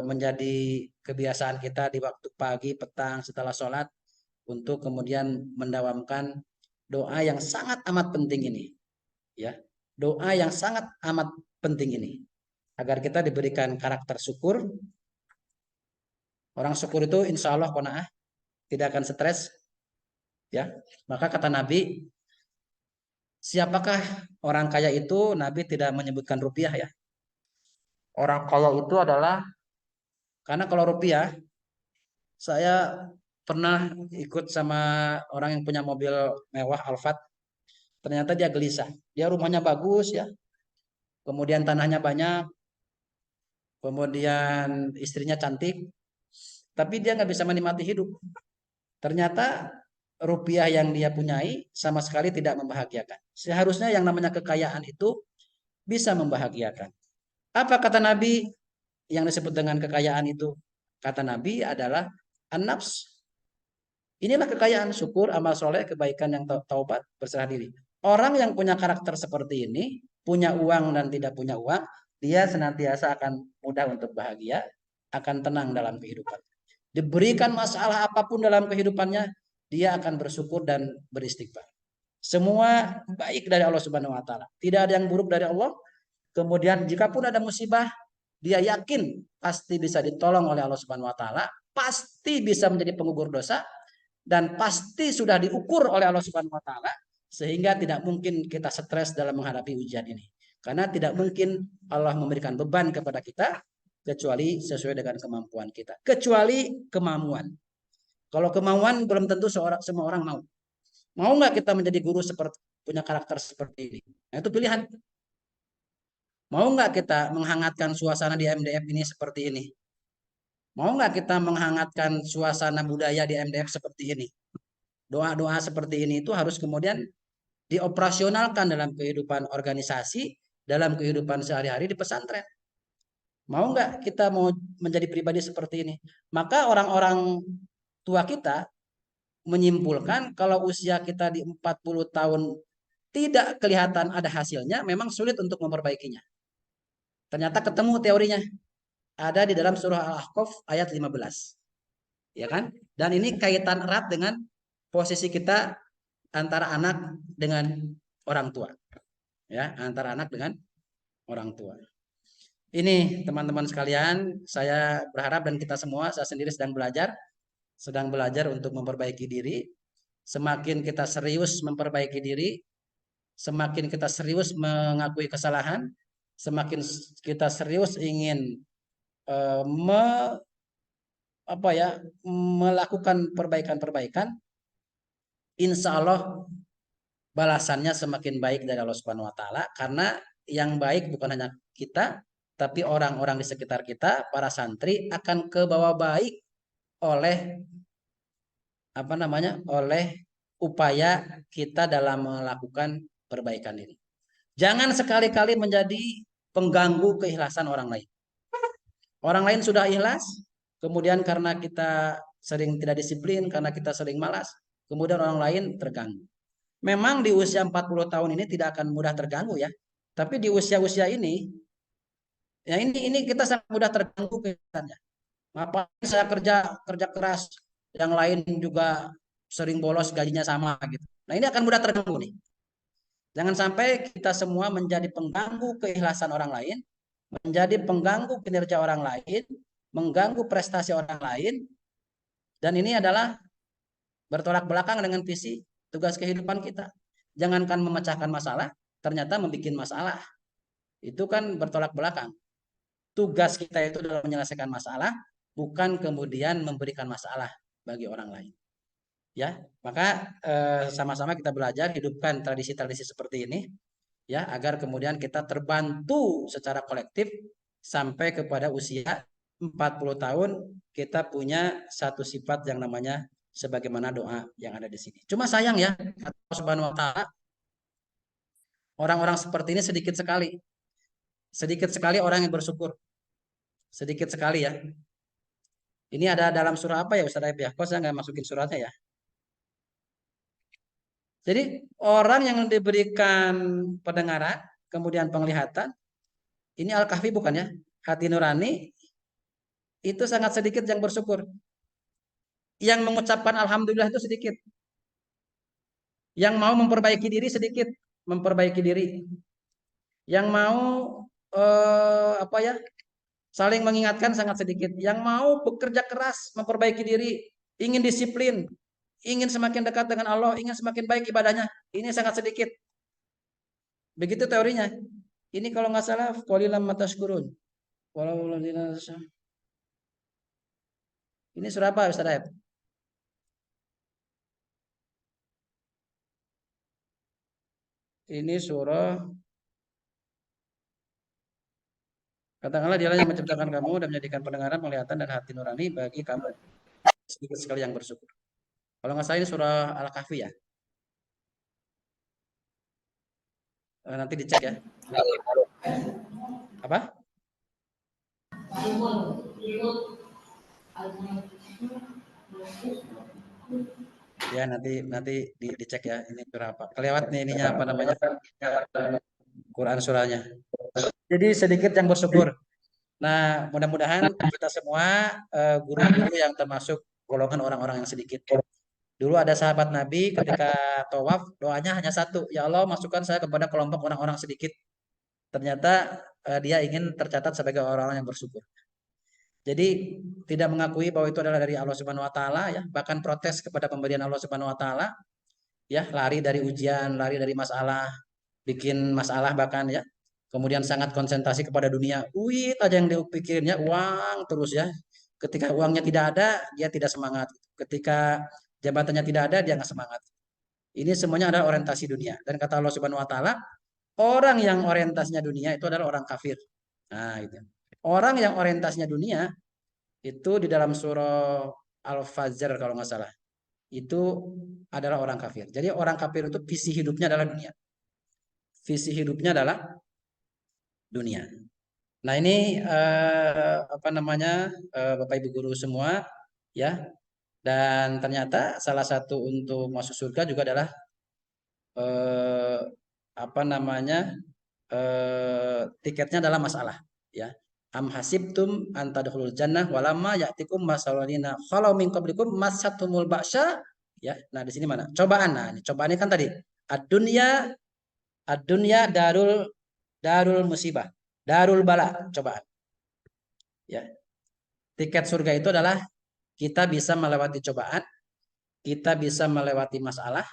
menjadi kebiasaan kita di waktu pagi, petang, setelah sholat, untuk kemudian mendawamkan doa yang sangat amat penting ini, ya. Doa yang sangat amat penting ini, agar kita diberikan karakter syukur. Orang syukur itu insya Allah qanaah, tidak akan stres, ya. Maka kata Nabi, siapakah orang kaya itu? Nabi tidak menyebutkan rupiah ya. Orang kaya itu adalah, karena kalau rupiah, saya pernah ikut sama orang yang punya mobil mewah Alphard. Ternyata dia gelisah. Dia rumahnya bagus ya. Kemudian tanahnya banyak. Kemudian istrinya cantik. Tapi dia nggak bisa menikmati hidup. Ternyata rupiah yang dia punyai sama sekali tidak membahagiakan. Seharusnya yang namanya kekayaan itu bisa membahagiakan. Apa kata Nabi yang disebut dengan kekayaan itu? Kata Nabi adalah an-nafs. Inilah kekayaan, syukur, amal soleh, kebaikan yang taubat, berserah diri. Orang yang punya karakter seperti ini, punya uang dan tidak punya uang, dia senantiasa akan mudah untuk bahagia, akan tenang dalam kehidupan. Diberikan masalah apapun dalam kehidupannya, dia akan bersyukur dan beristighfar. Semua baik dari Allah Subhanahu wa taala. Tidak ada yang buruk dari Allah. Kemudian jika pun ada musibah, dia yakin pasti bisa ditolong oleh Allah Subhanahu wa taala, pasti bisa menjadi pengukur dosa, dan pasti sudah diukur oleh Allah Subhanahu wa taala, sehingga tidak mungkin kita stres dalam menghadapi ujian ini. Karena tidak mungkin Allah memberikan beban kepada kita kecuali sesuai dengan kemampuan kita. Kecuali kemauan. Kalau kemauan belum tentu semua orang mau. Mau nggak kita menjadi guru punya karakter seperti ini? Nah, itu pilihan. Mau nggak kita menghangatkan suasana di MDF ini seperti ini? Mau nggak kita menghangatkan suasana budaya di MDF seperti ini? Doa-doa seperti ini itu harus kemudian dioperasionalkan dalam kehidupan organisasi, dalam kehidupan sehari-hari di pesantren. Mau nggak kita mau menjadi pribadi seperti ini? Maka orang-orang tua kita menyimpulkan kalau usia kita di 40 tahun tidak kelihatan ada hasilnya, memang sulit untuk memperbaikinya. Ternyata ketemu teorinya. Ada di dalam surah Al-Ahqaf ayat 15. Ya kan? Dan ini kaitan erat dengan posisi kita antara anak dengan orang tua. Ya, antara anak dengan orang tua. Ini teman-teman sekalian, saya berharap dan kita semua, saya sendiri sedang belajar untuk memperbaiki diri. Semakin kita serius memperbaiki diri, semakin kita serius mengakui kesalahan, semakin kita serius ingin melakukan perbaikan-perbaikan, insya Allah balasannya semakin baik dari Allah Subhanahu Wa Taala. Karena yang baik bukan hanya kita, tapi orang-orang di sekitar kita, para santri akan kebawa baik oleh oleh upaya kita dalam melakukan perbaikan ini. Jangan sekali-kali menjadi pengganggu keikhlasan orang lain. Orang lain sudah ikhlas, kemudian karena kita sering tidak disiplin, karena kita sering malas, kemudian orang lain terganggu. Memang di usia 40 tahun ini tidak akan mudah terganggu ya. Tapi di usia-usia ini, ya ini kita sangat mudah terganggu keikhlasannya. Ngapain saya kerja keras, yang lain juga sering bolos gajinya sama gitu. Nah ini akan mudah terganggu nih. Jangan sampai kita semua menjadi pengganggu keikhlasan orang lain, menjadi pengganggu kinerja orang lain, mengganggu prestasi orang lain, dan ini adalah bertolak belakang dengan visi tugas kehidupan kita. Jangankan memecahkan masalah, ternyata membuat masalah. Itu kan bertolak belakang. Tugas kita itu adalah menyelesaikan masalah, bukan kemudian memberikan masalah bagi orang lain. Ya, maka sama-sama kita belajar hidupkan tradisi-tradisi seperti ini, ya, agar kemudian kita terbantu secara kolektif sampai kepada usia 40 tahun kita punya satu sifat yang namanya sebagaimana doa yang ada di sini. Cuma sayang ya, Allah Subhanahu Wa Taala, orang-orang seperti ini sedikit sekali. Sedikit sekali orang yang bersyukur. Sedikit sekali ya. Ini ada dalam surah apa ya Ustaz Aib ya? Kok saya nggak masukin suratnya ya? Jadi orang yang diberikan pendengaran, kemudian penglihatan, ini Al-Kahfi bukan ya? Hati nurani, itu sangat sedikit yang bersyukur. Yang mengucapkan Alhamdulillah itu sedikit. Yang mau memperbaiki diri sedikit, memperbaiki diri. Yang mau saling mengingatkan sangat sedikit. Yang mau bekerja keras, memperbaiki diri, ingin disiplin, ingin semakin dekat dengan Allah, ingin semakin baik ibadahnya, ini sangat sedikit. Begitu teorinya. Ini kalau nggak salah, qalilan matashkurun. Ini surah apa Ustaz Aib? Ini surah, katakanlah dialah yang menciptakan kamu dan menjadikan pendengaran, penglihatan dan hati nurani bagi kamu. Sedikit sekali yang bersyukur. Kalau nggak salah ini surah Al-Kahfi ya. Nanti dicek ya. Apa? Ya nanti dicek ya. Ini surah apa? Kelewat nih ininya apa namanya? Quran surahnya. Jadi sedikit yang bersyukur. Nah, mudah-mudahan kita semua guru-guru yang termasuk golongan orang-orang yang sedikit. Dulu ada sahabat Nabi ketika tawaf, doanya hanya satu, ya Allah masukkan saya kepada kelompok orang-orang sedikit. Ternyata dia ingin tercatat sebagai orang-orang yang bersyukur. Jadi tidak mengakui bahwa itu adalah dari Allah Subhanahu Wa Taala, ya, bahkan protes kepada pemberian Allah Subhanahu Wa Taala, ya, lari dari ujian, lari dari masalah, bikin masalah bahkan ya. Kemudian sangat konsentrasi kepada dunia, aja yang dipikirnya uang terus ya. Ketika uangnya tidak ada, dia tidak semangat. Ketika jabatannya tidak ada, dia nggak semangat. Ini semuanya adalah orientasi dunia. Dan kata Allah Subhanahu Wa Taala, orang yang orientasinya dunia itu adalah orang kafir. Nah, itu. Orang yang orientasinya dunia itu di dalam surah Al-Fajr kalau nggak salah. itu adalah orang kafir. Jadi orang kafir itu visi hidupnya adalah dunia. Visi hidupnya adalah dunia. Nah ini apa namanya Bapak Ibu guru semua ya. Dan ternyata salah satu untuk masuk surga juga adalah apa namanya tiketnya adalah masalah ya. Am hasibtum an tadkhulul jannah walamma ya'tikum masalina khalau min qablikum massatumul ba'sa ya. Nah, di sini mana? Cobaan. Nah, ini cobaan ini kan tadi ad-dunya darul musibah, darul bala, cobaan. Ya. Tiket surga itu adalah kita bisa melewati cobaan, kita bisa melewati masalah,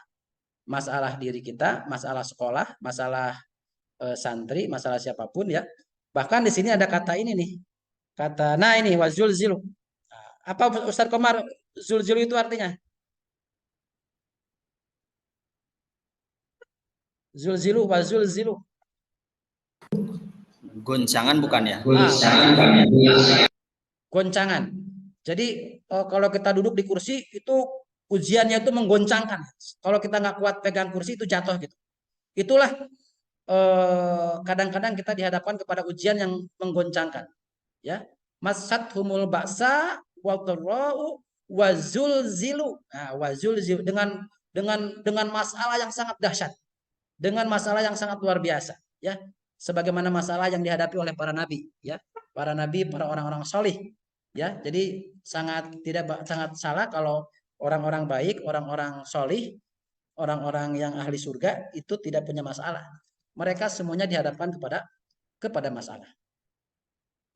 masalah diri kita, masalah sekolah, masalah santri, masalah siapapun ya. Bahkan di sini ada kata ini nih. Kata, nah ini wazulzilu. Apa Ustaz Komar zulzilu itu artinya? Zulzilu wazulzilu. Goncangan bukan ya? Goncangan. Jadi kalau kita duduk di kursi itu ujiannya itu menggoncangkan. Kalau kita nggak kuat pegang kursi itu jatuh gitu. Itulah kadang-kadang kita dihadapkan kepada ujian yang menggoncangkan. Ya, masat humul baksa wadarra'u wazulzilu. Nah, wazulzilu dengan masalah yang sangat dahsyat, dengan masalah yang sangat luar biasa. Ya, sebagaimana masalah yang dihadapi oleh para nabi. Ya, para nabi, para orang-orang solih. Ya, jadi sangat salah kalau orang-orang baik, orang-orang solih, orang-orang yang ahli surga itu tidak punya masalah. Mereka semuanya dihadapkan kepada masalah.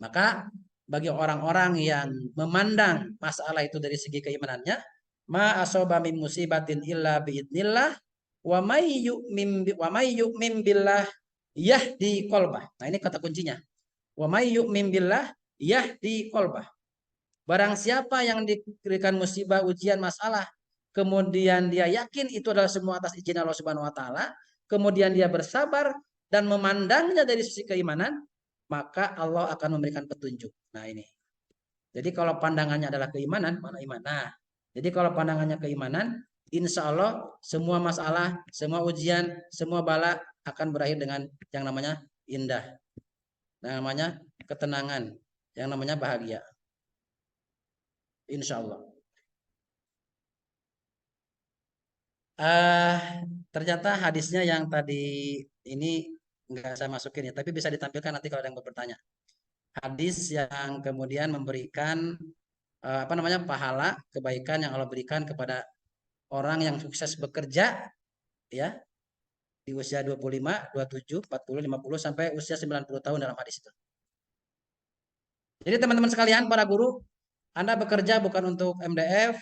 Maka bagi orang-orang yang memandang masalah itu dari segi keimanannya, ma asoba min musibatin illa biidnillah wa may yu'min billah yahdi qalbah. Nah, ini kata kuncinya. Wa may yu'min billah yahdi qalbah. Barang siapa yang diberikan musibah, ujian, masalah, kemudian dia yakin itu adalah semua atas izin Allah Subhanahu wa taala, kemudian dia bersabar dan memandangnya dari sisi keimanan, maka Allah akan memberikan petunjuk. Nah, ini. Jadi kalau pandangannya adalah keimanan, mana iman? Nah, jadi kalau pandangannya keimanan, insya Allah semua masalah, semua ujian, semua bala akan berakhir dengan yang namanya indah, yang namanya ketenangan, yang namanya bahagia. Insya Allah. Ternyata hadisnya yang tadi ini nggak saya masukin ya, tapi bisa ditampilkan nanti kalau ada yang bertanya. Hadis yang kemudian memberikan apa namanya pahala kebaikan yang Allah berikan kepada orang yang sukses bekerja ya di usia 25, 27, 40, 50 sampai usia 90 tahun dalam hadis itu. Jadi teman-teman sekalian, para guru, Anda bekerja bukan untuk MDF,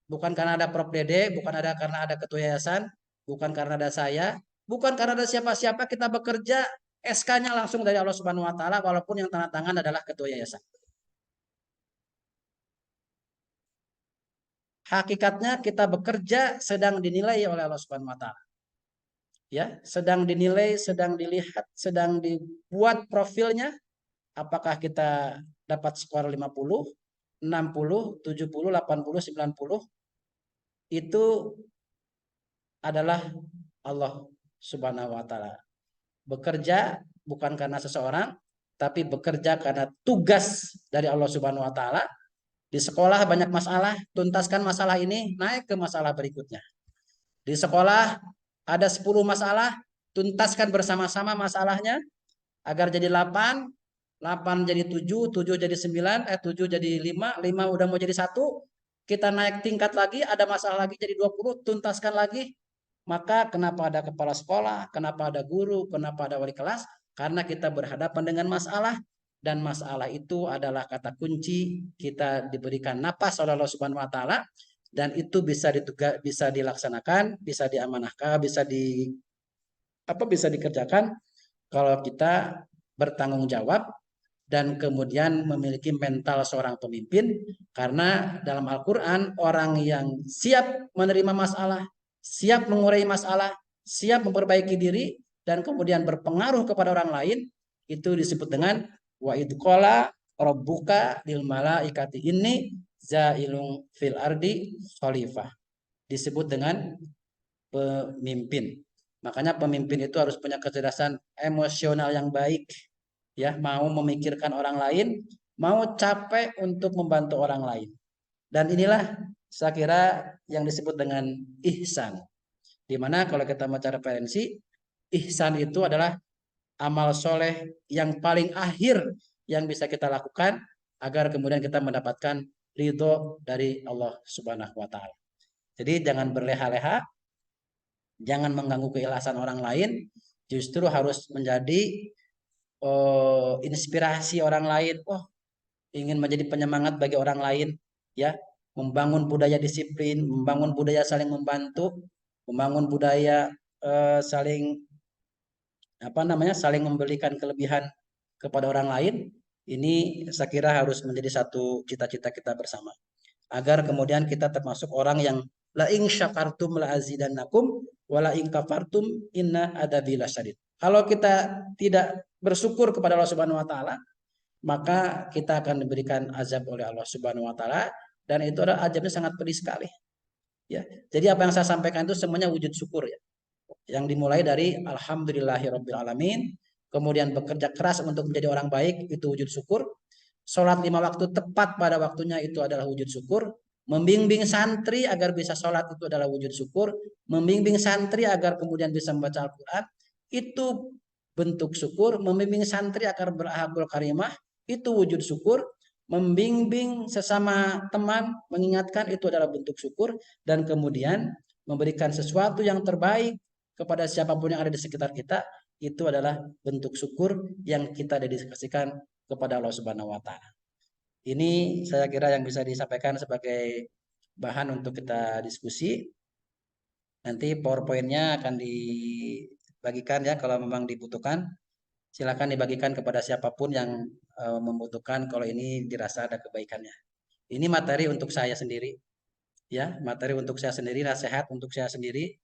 bukan karena ada Prof Dede, bukan ada karena ada ketua yayasan, bukan karena ada saya, bukan karena ada siapa-siapa. Kita bekerja SK-nya langsung dari Allah Subhanahu wa taala walaupun yang tanda tangan adalah ketua yayasan. Hakikatnya kita bekerja sedang dinilai oleh Allah Subhanahu wa taala. Ya, sedang dinilai, sedang dilihat, sedang dibuat profilnya apakah kita dapat skor 50, 60, 70, 80, 90 itu adalah Allah Subhanahu wa taala. Bekerja bukan karena seseorang, tapi bekerja karena tugas dari Allah Subhanahu wa taala. Di sekolah banyak masalah, tuntaskan masalah ini, naik ke masalah berikutnya. Di sekolah ada 10 masalah, tuntaskan bersama-sama masalahnya agar jadi 8, 8 jadi 7, 7 jadi 9, 7 jadi 5, 5 udah mau jadi 1, kita naik tingkat lagi, ada masalah lagi jadi 20, tuntaskan lagi. Maka kenapa ada kepala sekolah, kenapa ada guru, kenapa ada wali kelas? Karena kita berhadapan dengan masalah, dan masalah itu adalah kata kunci kita diberikan napas oleh Allah Subhanahu wa taala, dan itu bisa dilaksanakan, bisa diamanahkan, bisa dikerjakan kalau kita bertanggung jawab dan kemudian memiliki mental seorang pemimpin. Karena dalam Al-Qur'an orang yang siap menerima masalah, siap mengurai masalah, siap memperbaiki diri dan kemudian berpengaruh kepada orang lain, itu disebut dengan wa idqala rabbuka lil malaikati inni zailung fil ardi khalifah. disebut dengan pemimpin. Makanya pemimpin itu harus punya kecerdasan emosional yang baik, ya, mau memikirkan orang lain, mau capek untuk membantu orang lain. Dan inilah saya kira yang disebut dengan ihsan. Dimana kalau kita baca referensi, ihsan itu adalah amal soleh yang paling akhir yang bisa kita lakukan agar kemudian kita mendapatkan ridho dari Allah Subhanahu wa Ta'ala. Jadi jangan berleha-leha, jangan mengganggu keikhlasan orang lain, justru harus menjadi inspirasi orang lain. Oh, ingin menjadi penyemangat bagi orang lain, ya, membangun budaya disiplin, membangun budaya saling membantu, membangun budaya saling saling memberikan kelebihan kepada orang lain. Ini saya kira harus menjadi satu cita-cita kita bersama, agar kemudian kita termasuk orang yang la in syakartum la azidannakum wa la in kafartum inna adabi lasyadid. Kalau kita tidak bersyukur kepada Allah Subhanahu wa taala, maka kita akan diberikan azab oleh Allah Subhanahu wa taala, dan itu adalah azabnya sangat pedih sekali. Ya. Jadi apa yang saya sampaikan itu semuanya wujud syukur, ya. Yang dimulai dari alhamdulillahirabbil alamin, kemudian bekerja keras untuk menjadi orang baik itu wujud syukur. Sholat 5 waktu tepat pada waktunya itu adalah wujud syukur. Membimbing santri agar bisa sholat itu adalah wujud syukur. Membimbing santri agar kemudian bisa membaca Al-Quran itu bentuk syukur. Membimbing santri agar berakhlakul karimah itu wujud syukur. Membimbing sesama teman, mengingatkan itu adalah bentuk syukur. Dan kemudian memberikan sesuatu yang terbaik kepada siapapun yang ada di sekitar kita, itu adalah bentuk syukur yang kita dedikasikan kepada Allah Subhanahu wa Ta'ala. Ini saya kira yang bisa disampaikan sebagai bahan untuk kita diskusi. Nanti PowerPoint-nya akan dibagikan, ya, kalau memang dibutuhkan. Silakan dibagikan kepada siapapun yang membutuhkan kalau ini dirasa ada kebaikannya. Ini materi untuk saya sendiri, ya, materi untuk saya sendiri, nasihat untuk saya sendiri.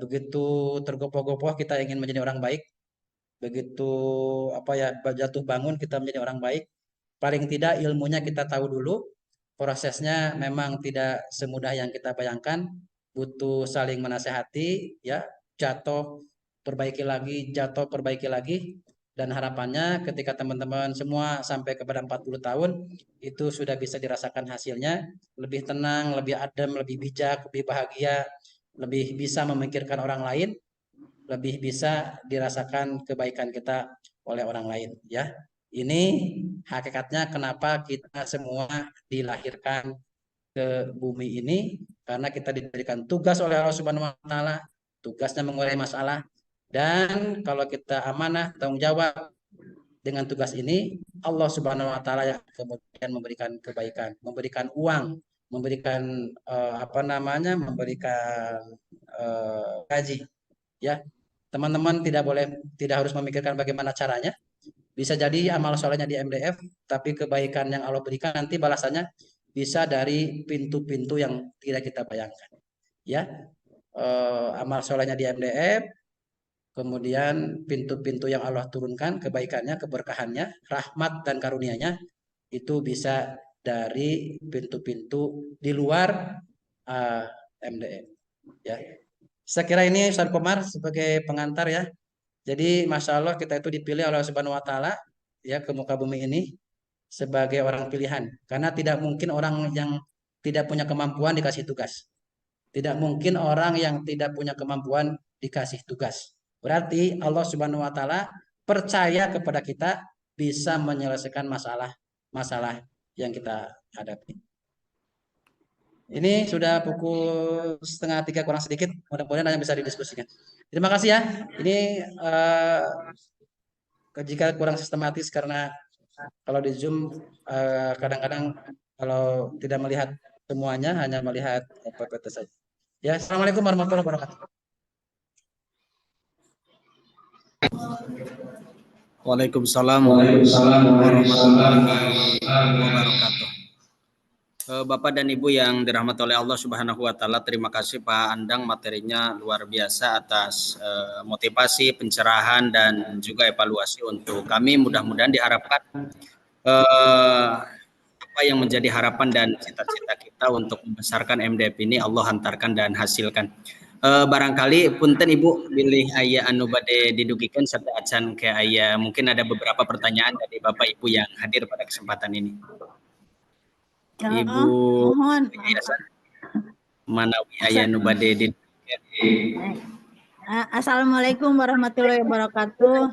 Begitu tergopoh-gopoh kita ingin menjadi orang baik, begitu jatuh bangun kita menjadi orang baik, paling tidak ilmunya kita tahu dulu. Prosesnya memang tidak semudah yang kita bayangkan, butuh saling menasehati, ya, jatuh perbaiki lagi, jatuh perbaiki lagi. Dan harapannya ketika teman-teman semua sampai kepada 40 tahun itu sudah bisa dirasakan hasilnya, lebih tenang, lebih adem, lebih bijak, lebih bahagia, lebih bisa memikirkan orang lain, lebih bisa dirasakan kebaikan kita oleh orang lain, ya. Ini hakikatnya kenapa kita semua dilahirkan ke bumi ini, karena kita diberikan tugas oleh Allah Subhanahu wa Ta'ala, tugasnya mengurai masalah. Dan kalau kita amanah, tanggung jawab dengan tugas ini, Allah Subhanahu wa Ta'ala yang kemudian memberikan kebaikan, memberikan uang, memberikan memberikan gaji, ya. Teman-teman tidak harus memikirkan bagaimana caranya. Bisa jadi amal solehnya di MDF, tapi kebaikan yang Allah berikan nanti balasannya bisa dari pintu-pintu yang tidak kita bayangkan, ya. Amal solehnya di MDF, kemudian pintu-pintu yang Allah turunkan, kebaikannya, keberkahannya, rahmat dan karunia-Nya itu bisa dari pintu-pintu di luar MDF, ya. Saya kira ini Ustaz Komar sebagai pengantar, ya. Jadi Masya Allah kita itu dipilih oleh Allah Subhanahu wa Ta'ala, ya, ke muka bumi ini sebagai orang pilihan. Karena tidak mungkin orang yang tidak punya kemampuan dikasih tugas. Tidak mungkin orang yang tidak punya kemampuan dikasih tugas. Berarti Allah Subhanahu wa Ta'ala percaya kepada kita bisa menyelesaikan masalah yang kita hadapi. Ini sudah pukul 2:30 kurang sedikit. Mudah-mudahan hanya bisa didiskusikan. Terima kasih, ya. Ini jika kurang sistematis karena kalau di Zoom kadang-kadang kalau tidak melihat semuanya, hanya melihat PPT saja. Ya, Assalamualaikum warahmatullahi wabarakatuh. Waalaikumsalam warahmatullahi wabarakatuh. Bapak dan Ibu yang dirahmati oleh Allah Subhanahu wa Ta'ala, terima kasih Pak Andang, materinya luar biasa atas motivasi, pencerahan dan juga evaluasi untuk kami. Mudah-mudahan diharapkan apa yang menjadi harapan dan cita-cita kita kita untuk membesarkan MDF ini Allah hantarkan dan hasilkan. Barangkali punten Ibu pilih aya anu bade didugikan satu acan ke aya mungkin ada beberapa pertanyaan dari Bapak Ibu yang hadir pada kesempatan ini. Ibu mohon. manawi aya anu bade didugikan. Assalamualaikum warahmatullahi wabarakatuh.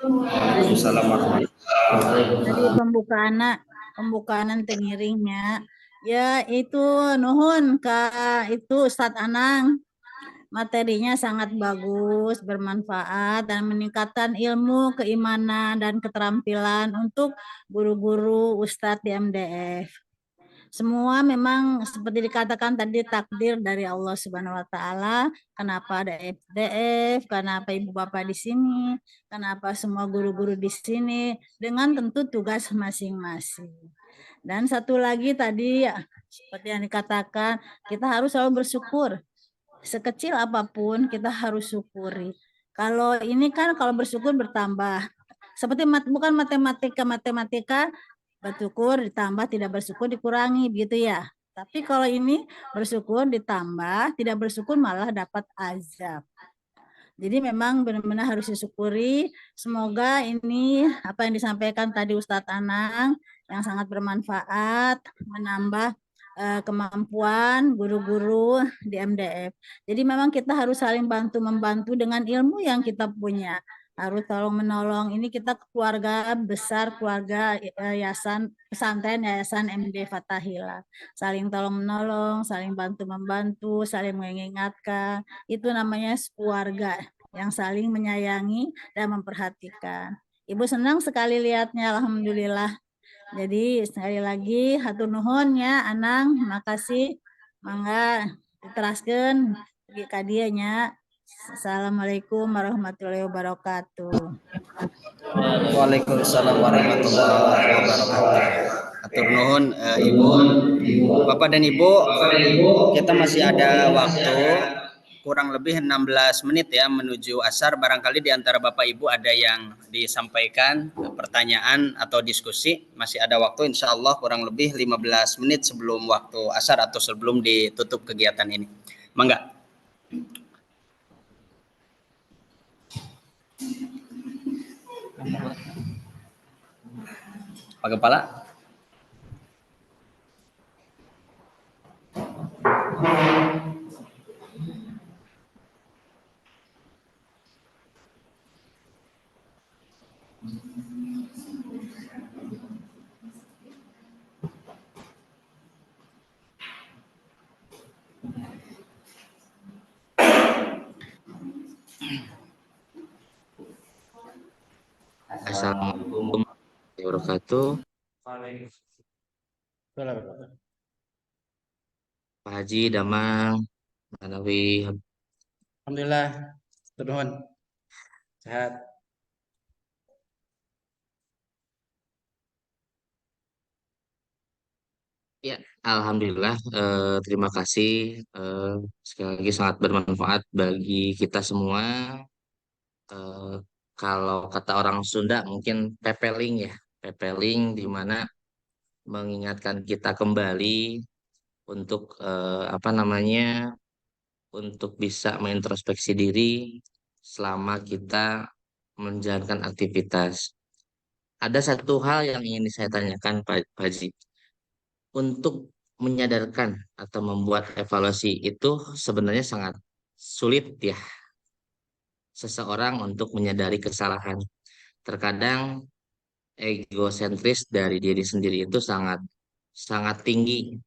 Waalaikumsalam warahmatullahi wabarakatuh. Tadi pembukaan tengiringnya. Ya itu nuhun itu Ustadz Anang. Materinya sangat bagus, bermanfaat dan meningkatkan ilmu, keimanan dan keterampilan untuk guru-guru Ustadz di MDF. Semua memang seperti dikatakan tadi takdir dari Allah Subhanahu wa taala. Kenapa ada FDF, kenapa Ibu Bapak di sini, kenapa semua guru-guru di sini dengan tentu tugas masing-masing. Dan satu lagi tadi seperti yang dikatakan, kita harus selalu bersyukur. Sekecil apapun kita harus syukuri. Kalau ini kan kalau bersyukur bertambah. Seperti bukan matematika bersyukur ditambah, tidak bersyukur dikurangi, begitu ya. Tapi kalau ini bersyukur ditambah, tidak bersyukur malah dapat azab. Jadi memang benar-benar harus disyukuri. Semoga ini apa yang disampaikan tadi Ustadz Anang yang sangat bermanfaat, menambah kemampuan guru-guru di MDF. Jadi memang kita harus saling bantu-membantu dengan ilmu yang kita punya. Harus tolong menolong. Ini kita keluarga besar, keluarga yayasan pesantren yayasan MD Fathahillah. Saling tolong menolong, saling bantu-membantu, saling mengingatkan. Itu namanya keluarga yang saling menyayangi dan memperhatikan. Ibu senang sekali lihatnya, alhamdulillah. Jadi sekali lagi hatur nuhun ya Anang, makasih. Mangga diteraskeun ka dieu nya. Assalamualaikum warahmatullahi wabarakatuh. Waalaikumsalam warahmatullahi wabarakatuh. Hatur nuhun Ibu. Bapak dan Ibu, kita masih ada waktu kurang lebih 16 menit ya menuju asar. Barangkali di antara Bapak Ibu ada yang disampaikan pertanyaan atau diskusi. Masih ada waktu insya Allah kurang lebih 15 menit sebelum waktu asar atau sebelum ditutup kegiatan ini. Mangga. Pak Kepala. Assalamualaikum warahmatullahi wabarakatuh. Pak Haji, Damang, Manawi. Alhamdulillah, turun sehat. Ya, alhamdulillah. Terima kasih. Sekali lagi sangat bermanfaat bagi kita semua. Eh, Kalau kata orang Sunda mungkin pepeling ya, pepeling di mana mengingatkan kita kembali untuk apa namanya, untuk bisa mengintrospeksi diri selama kita menjalankan aktivitas. Ada satu hal yang ingin saya tanyakan Pak Haji. Untuk menyadarkan atau membuat evaluasi itu sebenarnya sangat sulit ya seseorang untuk menyadari kesalahan. Terkadang egosentris dari diri sendiri itu sangat sangat tinggi.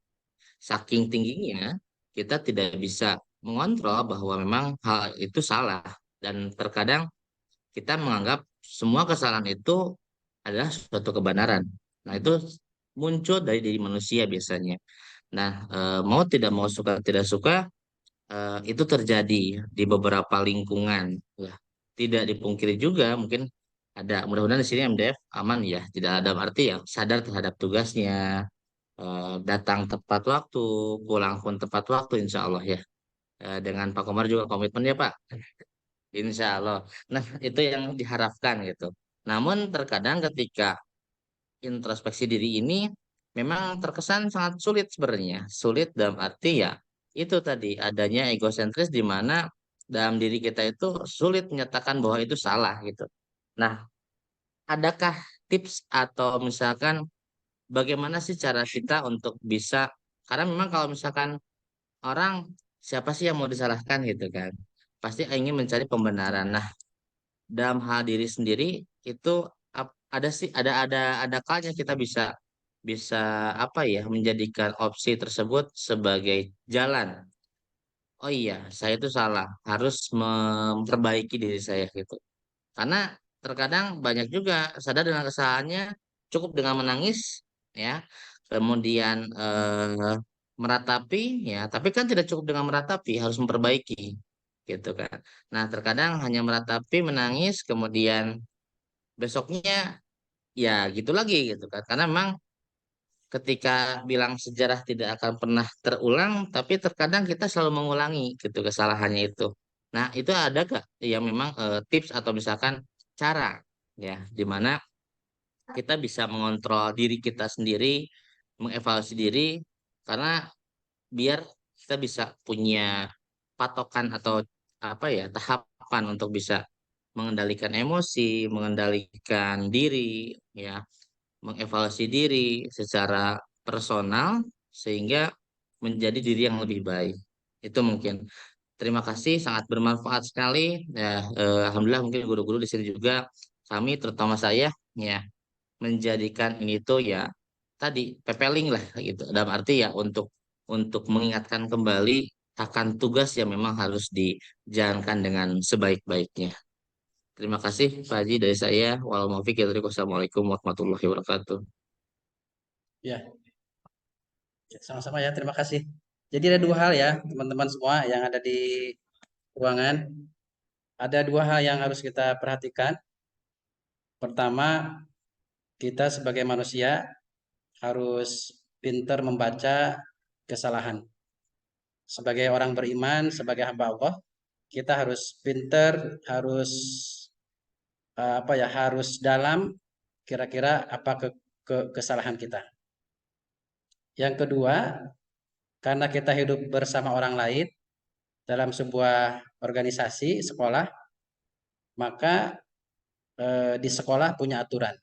Saking tingginya kita tidak bisa mengontrol bahwa memang hal itu salah dan terkadang kita menganggap semua kesalahan itu adalah suatu kebenaran. Nah, itu muncul dari diri manusia biasanya. Nah, mau tidak mau suka tidak suka itu terjadi di beberapa lingkungan. Ya, tidak dipungkiri juga mungkin ada mudah-mudahan di sini MDF aman ya, tidak ada arti ya sadar terhadap tugasnya, datang tepat waktu, pulang pun tepat waktu, insya Allah ya. Dengan Pak Komar juga komitmen ya Pak, insya Allah. Nah itu yang diharapkan gitu. Namun terkadang ketika introspeksi diri ini memang terkesan sangat sulit sebenarnya. Sulit dalam arti ya itu tadi adanya egosentris di mana dalam diri kita itu sulit menyatakan bahwa itu salah gitu. Nah, adakah tips atau misalkan bagaimana sih cara kita untuk bisa, karena memang kalau misalkan orang siapa sih yang mau disalahkan gitu kan, pasti ingin mencari pembenaran. Nah, dalam hal diri sendiri itu ada sih ada kalanya kita bisa bisa apa ya menjadikan opsi tersebut sebagai jalan. Oh iya, saya itu salah, harus memperbaiki diri saya gitu. Karena terkadang banyak juga sadar dengan kesalahannya cukup dengan menangis ya, kemudian meratapi ya, tapi kan tidak cukup dengan meratapi, harus memperbaiki gitu kan. Nah, terkadang hanya meratapi, menangis, kemudian besoknya ya gitu lagi gitu kan. Karena memang ketika bilang sejarah tidak akan pernah terulang, tapi terkadang kita selalu mengulangi gitu kesalahannya itu. Nah, itu ada gak yang memang tips atau misalkan cara ya, di mana kita bisa mengontrol diri kita sendiri, mengevaluasi diri, karena biar kita bisa punya patokan atau apa ya, tahapan untuk bisa mengendalikan emosi, mengendalikan diri, ya, mengevaluasi diri secara personal sehingga menjadi diri yang lebih baik. Itu mungkin. Terima kasih, sangat bermanfaat sekali. Ya, alhamdulillah mungkin guru-guru di sini juga kami terutama saya ya menjadikan ini tuh ya tadi pepeling lah gitu. Dalam arti ya untuk mengingatkan kembali akan tugas yang memang harus dijalankan dengan sebaik-baiknya. Terima kasih Pak Haji dari saya. Wassalamualaikum warahmatullahi wabarakatuh. Ya, sama-sama ya. Terima kasih. Jadi ada dua hal ya, teman-teman semua yang ada di ruangan. Ada dua hal yang harus kita perhatikan. Pertama, kita sebagai manusia harus pintar membaca kesalahan. Sebagai orang beriman, sebagai hamba Allah, kita harus pintar, harus apa ya, harus dalam kira-kira apa kesalahan kita. Yang kedua, karena kita hidup bersama orang lain dalam sebuah organisasi sekolah, maka di sekolah punya aturan.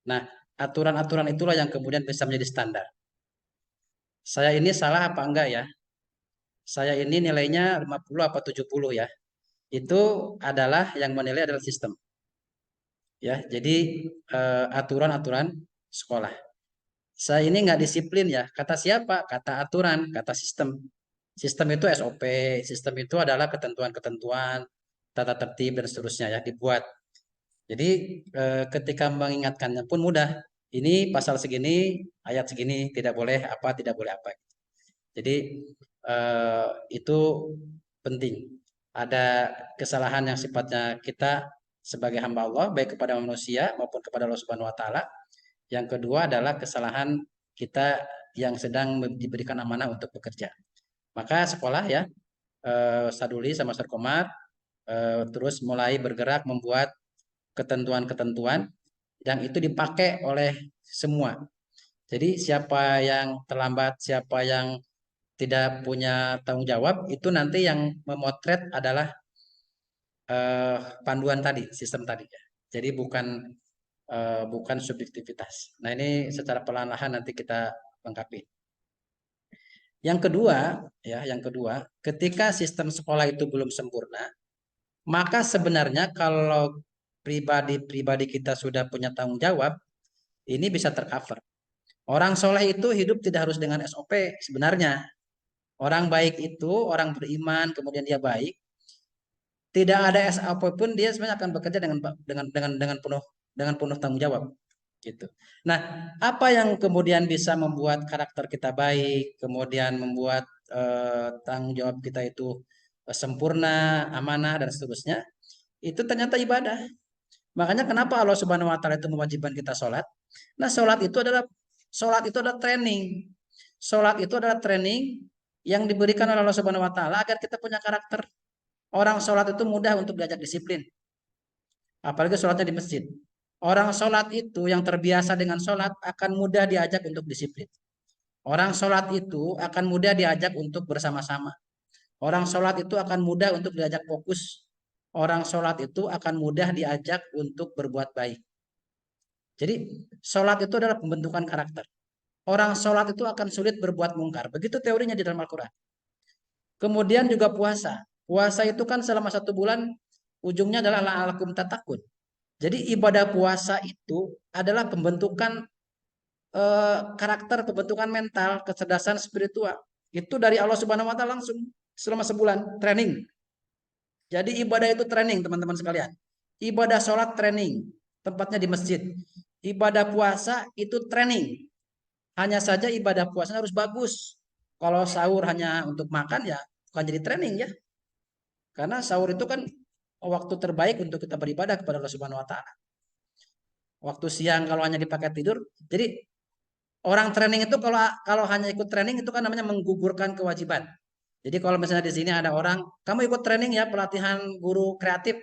Nah, aturan-aturan itulah yang kemudian bisa menjadi standar. Saya ini salah apa enggak ya? Saya ini nilainya 50 apa 70 ya. Itu adalah yang menilai adalah sistem. Ya, jadi aturan-aturan sekolah. Saya ini nggak disiplin ya. Kata siapa? Kata aturan, kata sistem. Sistem itu SOP, sistem itu adalah ketentuan-ketentuan, tata tertib dan seterusnya ya dibuat. Jadi ketika mengingatkannya pun mudah. Ini pasal segini, ayat segini, tidak boleh apa, tidak boleh apa. Jadi itu penting. Ada kesalahan yang sifatnya kita sebagai hamba Allah, baik kepada manusia maupun kepada Allah Subhanahu Wa Taala. Yang kedua adalah kesalahan kita yang sedang diberikan amanah untuk bekerja. Maka sekolah ya, Saduli sama Sarkomar terus mulai bergerak membuat ketentuan-ketentuan yang itu dipakai oleh semua. Jadi siapa yang terlambat, siapa yang tidak punya tanggung jawab, itu nanti yang memotret adalah panduan tadi, sistem tadi. Jadi bukan subjektivitas. Nah ini secara perlahan-lahan nanti kita lengkapi. Yang kedua, ketika sistem sekolah itu belum sempurna, maka sebenarnya kalau pribadi-pribadi kita sudah punya tanggung jawab, ini bisa tercover. Orang soleh itu hidup tidak harus dengan SOP sebenarnya. Orang baik itu, orang beriman, kemudian dia baik, tidak ada SOP pun dia sebenarnya akan bekerja dengan penuh tanggung jawab. Gitu. Nah, apa yang kemudian bisa membuat karakter kita baik, kemudian membuat tanggung jawab kita itu sempurna, amanah dan seterusnya, itu ternyata ibadah. Makanya kenapa Allah Subhanahu Wa Taala itu mewajibkan kita sholat? Nah, sholat itu adalah training. Sholat itu adalah training yang diberikan oleh Allah Subhanahu Wa Taala agar kita punya karakter. Orang sholat itu mudah untuk diajak disiplin. Apalagi sholatnya di masjid. Orang sholat itu yang terbiasa dengan sholat akan mudah diajak untuk disiplin. Orang sholat itu akan mudah diajak untuk bersama-sama. Orang sholat itu akan mudah untuk diajak fokus. Orang sholat itu akan mudah diajak untuk berbuat baik. Jadi sholat itu adalah pembentukan karakter. Orang sholat itu akan sulit berbuat mungkar. Begitu teorinya di dalam Al-Quran. Kemudian juga puasa. Puasa itu kan selama 1 bulan ujungnya adalah la'alakum tatakun. Jadi ibadah puasa itu adalah pembentukan karakter, pembentukan mental, kecerdasan spiritual. Itu dari Allah Subhanahu wa taala langsung selama sebulan training. Jadi ibadah itu training, teman-teman sekalian. Ibadah sholat training, tempatnya di masjid. Ibadah puasa itu training. Hanya saja ibadah puasa harus bagus. Kalau sahur hanya untuk makan ya bukan jadi training ya. Karena sahur itu kan waktu terbaik untuk kita beribadah kepada Allah Subhanahu wa taala. Waktu siang kalau hanya dipakai tidur. Jadi orang training itu kalau hanya ikut training itu kan namanya menggugurkan kewajiban. Jadi kalau misalnya di sini ada orang, kamu ikut training ya pelatihan guru kreatif,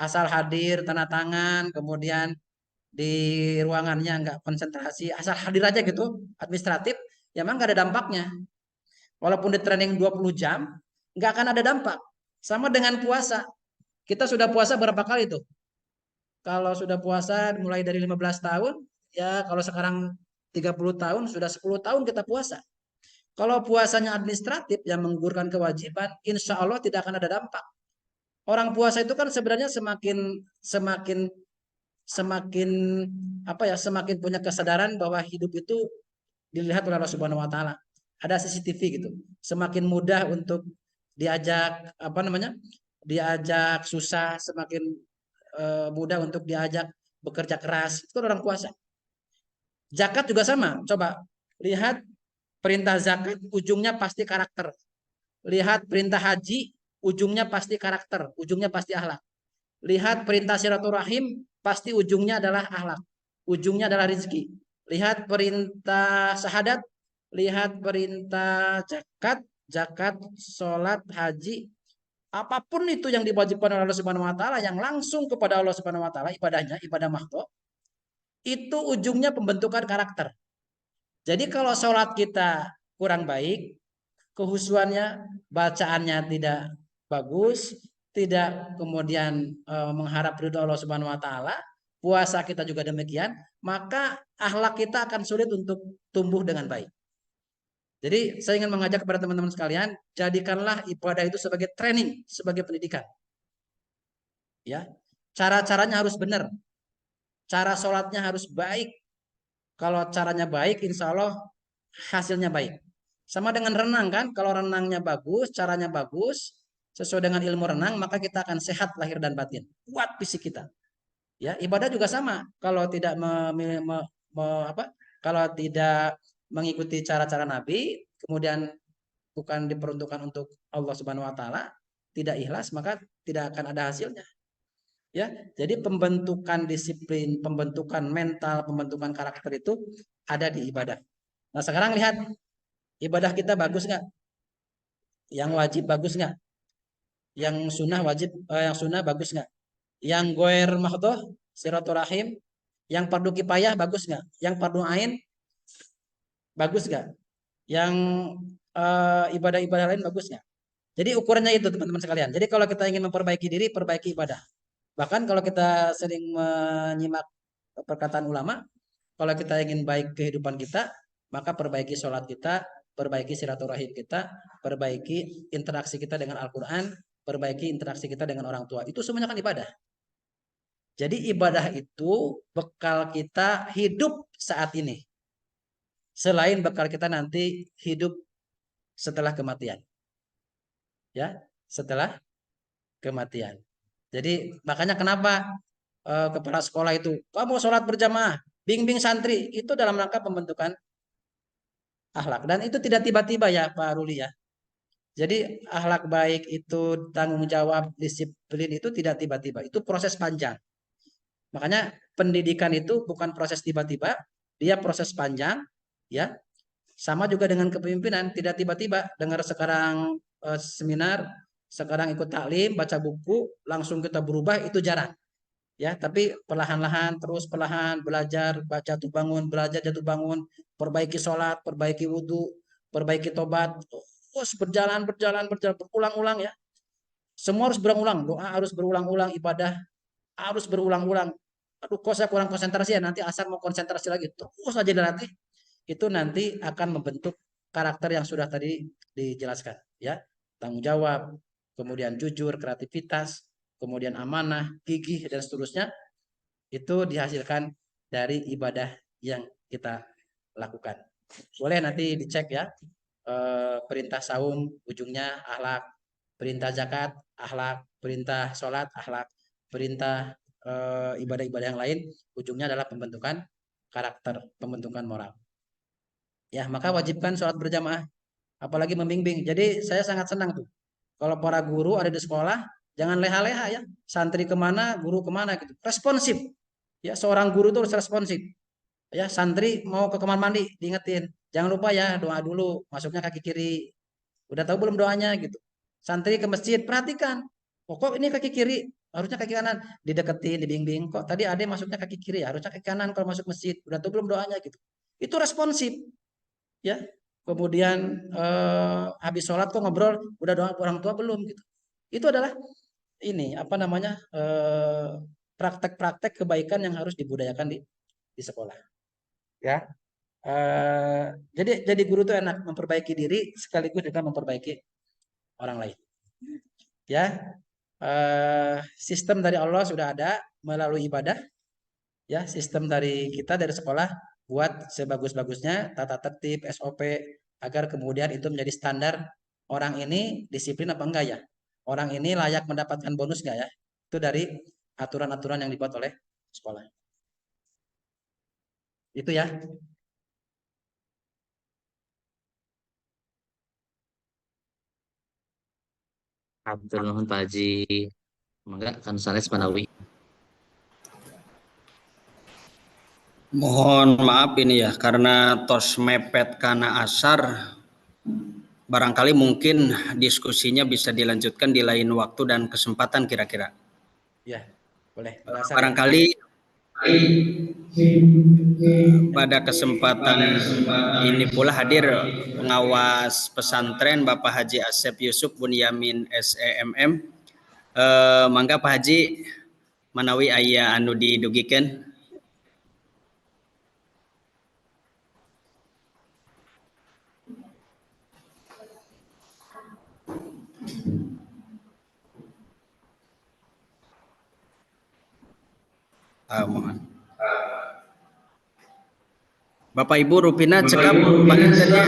asal hadir, tanda tangan, kemudian di ruangannya nggak konsentrasi, asal hadir aja gitu, administratif, ya memang nggak ada dampaknya. Walaupun di training 20 jam, nggak akan ada dampak. Sama dengan puasa. Kita sudah puasa berapa kali tuh? Kalau sudah puasa mulai dari 15 tahun, ya kalau sekarang 30 tahun, sudah 10 tahun kita puasa. Kalau puasanya administratif yang menggugurkan kewajiban, insya Allah tidak akan ada dampak. Orang puasa itu kan sebenarnya semakin apa ya, semakin punya kesadaran bahwa hidup itu dilihat oleh Allah Subhanahu wa taala. Ada CCTV gitu. Semakin mudah untuk diajak apa namanya? Diajak susah, semakin mudah untuk diajak bekerja keras. Itu kan orang puasa. Zakat juga sama. Coba lihat perintah zakat ujungnya pasti karakter. Lihat perintah haji ujungnya pasti karakter, ujungnya pasti akhlak. Lihat perintah silaturahim pasti ujungnya adalah akhlak, ujungnya adalah rezeki. Lihat perintah syahadat, lihat perintah zakat, sholat, haji, apapun itu yang diwajibkan oleh Allah Subhanahu wa taala yang langsung kepada Allah Subhanahu wa taala ibadahnya, ibadah mahdhah, itu ujungnya pembentukan karakter. Jadi kalau sholat kita kurang baik, kehusuannya, bacaannya tidak bagus, tidak kemudian mengharap ridho Allah Subhanahu wa taala, puasa kita juga demikian, maka akhlak kita akan sulit untuk tumbuh dengan baik. Jadi saya ingin mengajak kepada teman-teman sekalian, jadikanlah ibadah itu sebagai training, sebagai pendidikan. Ya, cara-caranya harus benar. Cara sholatnya harus baik. Kalau caranya baik, insya Allah hasilnya baik. Sama dengan renang kan, kalau renangnya bagus, caranya bagus, sesuai dengan ilmu renang, maka kita akan sehat lahir dan batin. Kuat fisik kita. Ya, ibadah juga sama. Kalau tidak kalau tidak mengikuti cara-cara Nabi, kemudian bukan diperuntukkan untuk Allah Subhanahu wa taala, tidak ikhlas, maka tidak akan ada hasilnya. Ya, jadi pembentukan disiplin, pembentukan mental, pembentukan karakter itu ada di ibadah. Nah, sekarang lihat ibadah kita bagus nggak? Yang wajib bagus nggak? Yang sunnah wajib, yang sunnah bagus nggak? Yang goer mahdhah, silaturahim, yang fardu kifayah bagus nggak? Yang fardu ain bagus nggak? Yang ibadah-ibadah lain bagus nggak? Jadi ukurannya itu teman-teman sekalian. Jadi kalau kita ingin memperbaiki diri, perbaiki ibadah. Bahkan kalau kita sering menyimak perkataan ulama, kalau kita ingin baik kehidupan kita, maka perbaiki sholat kita, perbaiki silaturahim kita, perbaiki interaksi kita dengan Al-Quran, perbaiki interaksi kita dengan orang tua. Itu semuanya kan ibadah. Jadi ibadah itu bekal kita hidup saat ini. Selain bekal kita nanti hidup setelah kematian. Ya, setelah kematian. Jadi makanya kenapa kepala sekolah itu, kamu sholat berjamaah, bimbing santri, itu dalam rangka pembentukan akhlak. Dan itu tidak tiba-tiba ya Pak Ruli ya. Jadi akhlak baik itu, tanggung jawab, disiplin itu tidak tiba-tiba. Itu proses panjang. Makanya pendidikan itu bukan proses tiba-tiba, dia proses panjang ya. Sama juga dengan kepemimpinan, tidak tiba-tiba dengar sekarang seminar, sekarang ikut taklim, baca buku, langsung kita berubah, itu jarang. ya, tapi perlahan-lahan terus perlahan belajar jatuh bangun, belajar jatuh bangun, perbaiki sholat, perbaiki wudhu, perbaiki tobat, terus berjalan berulang-ulang ya. Semua harus berulang-ulang, doa harus berulang-ulang, ibadah harus berulang-ulang. Aduh, kok saya kurang konsentrasi ya, nanti asal mau konsentrasi lagi, terus aja dilatih. Itu nanti akan membentuk karakter yang sudah tadi dijelaskan ya, tanggung jawab, kemudian jujur, kreativitas, kemudian amanah, gigih dan seterusnya. Itu dihasilkan dari ibadah yang kita lakukan. Boleh nanti dicek ya, perintah saum ujungnya akhlak, perintah zakat akhlak, perintah sholat akhlak, perintah ibadah-ibadah yang lain ujungnya adalah pembentukan karakter, pembentukan moral. Ya, maka wajibkan sholat berjamaah, apalagi membimbing. Jadi saya sangat senang tuh kalau para guru ada di sekolah, jangan leha-leha ya, santri kemana, guru kemana gitu, responsif. Ya, seorang guru itu harus responsif. Ya, santri mau ke kamar mandi, diingetin, jangan lupa ya doa dulu, masuknya kaki kiri. Udah tahu belum doanya gitu. Santri ke masjid, perhatikan. Oh, kok ini kaki kiri, harusnya kaki kanan, dideketin, dibimbing. Kok tadi ada masuknya kaki kiri, harusnya kaki kanan kalau masuk masjid. Udah tahu belum doanya gitu. Itu responsif. Ya, kemudian habis sholat kok ngobrol, udah doa orang tua belum gitu. Itu adalah ini apa namanya praktek-praktek kebaikan yang harus dibudayakan di sekolah. Ya, jadi guru itu enak, memperbaiki diri sekaligus juga memperbaiki orang lain. Ya, sistem dari Allah sudah ada melalui ibadah. Ya, sistem dari kita dari sekolah buat sebagus-bagusnya tata tertib SOP agar kemudian itu menjadi standar, orang ini disiplin apa enggak ya, orang ini layak mendapatkan bonus enggak ya, itu dari aturan-aturan yang dibuat oleh sekolah. Itu ya. Hatur nuhun Pak Haji. Mangga kan sanes Manawi. Mohon maaf ini ya, karena tos mepet kana asar, barangkali mungkin diskusinya bisa dilanjutkan di lain waktu dan kesempatan kira-kira. Ya, boleh. Barangkali pada kesempatan ini pula hadir pengawas pesantren Bapak Haji Asep Yusuf Bunyamin SEMM. Mangga Pak Haji manawi aya anu didugikeun. Mohon. Bapak Ibu Rupina cekap pangintennya.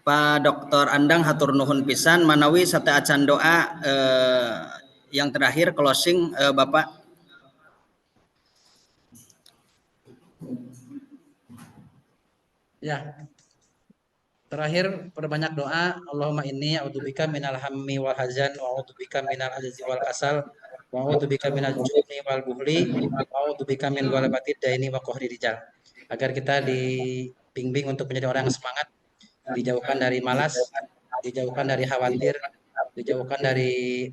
Pak Dr. Andang hatur nuhun pisan manawi sate acan doa yang terakhir closing Bapak. Ya. Terakhir perbanyak doa. Allahumma inni a'udzubika minal hammi wal hazan wa a'udzubika minal ajzi wal kasal wa a'udzubika minal jubni wal buhli wa a'udzubika min ghalabatid daini wa qahri rijal. Agar kita dibimbing untuk menjadi orang yang semangat, dijauhkan dari malas, dijauhkan dari khawatir, dijauhkan dari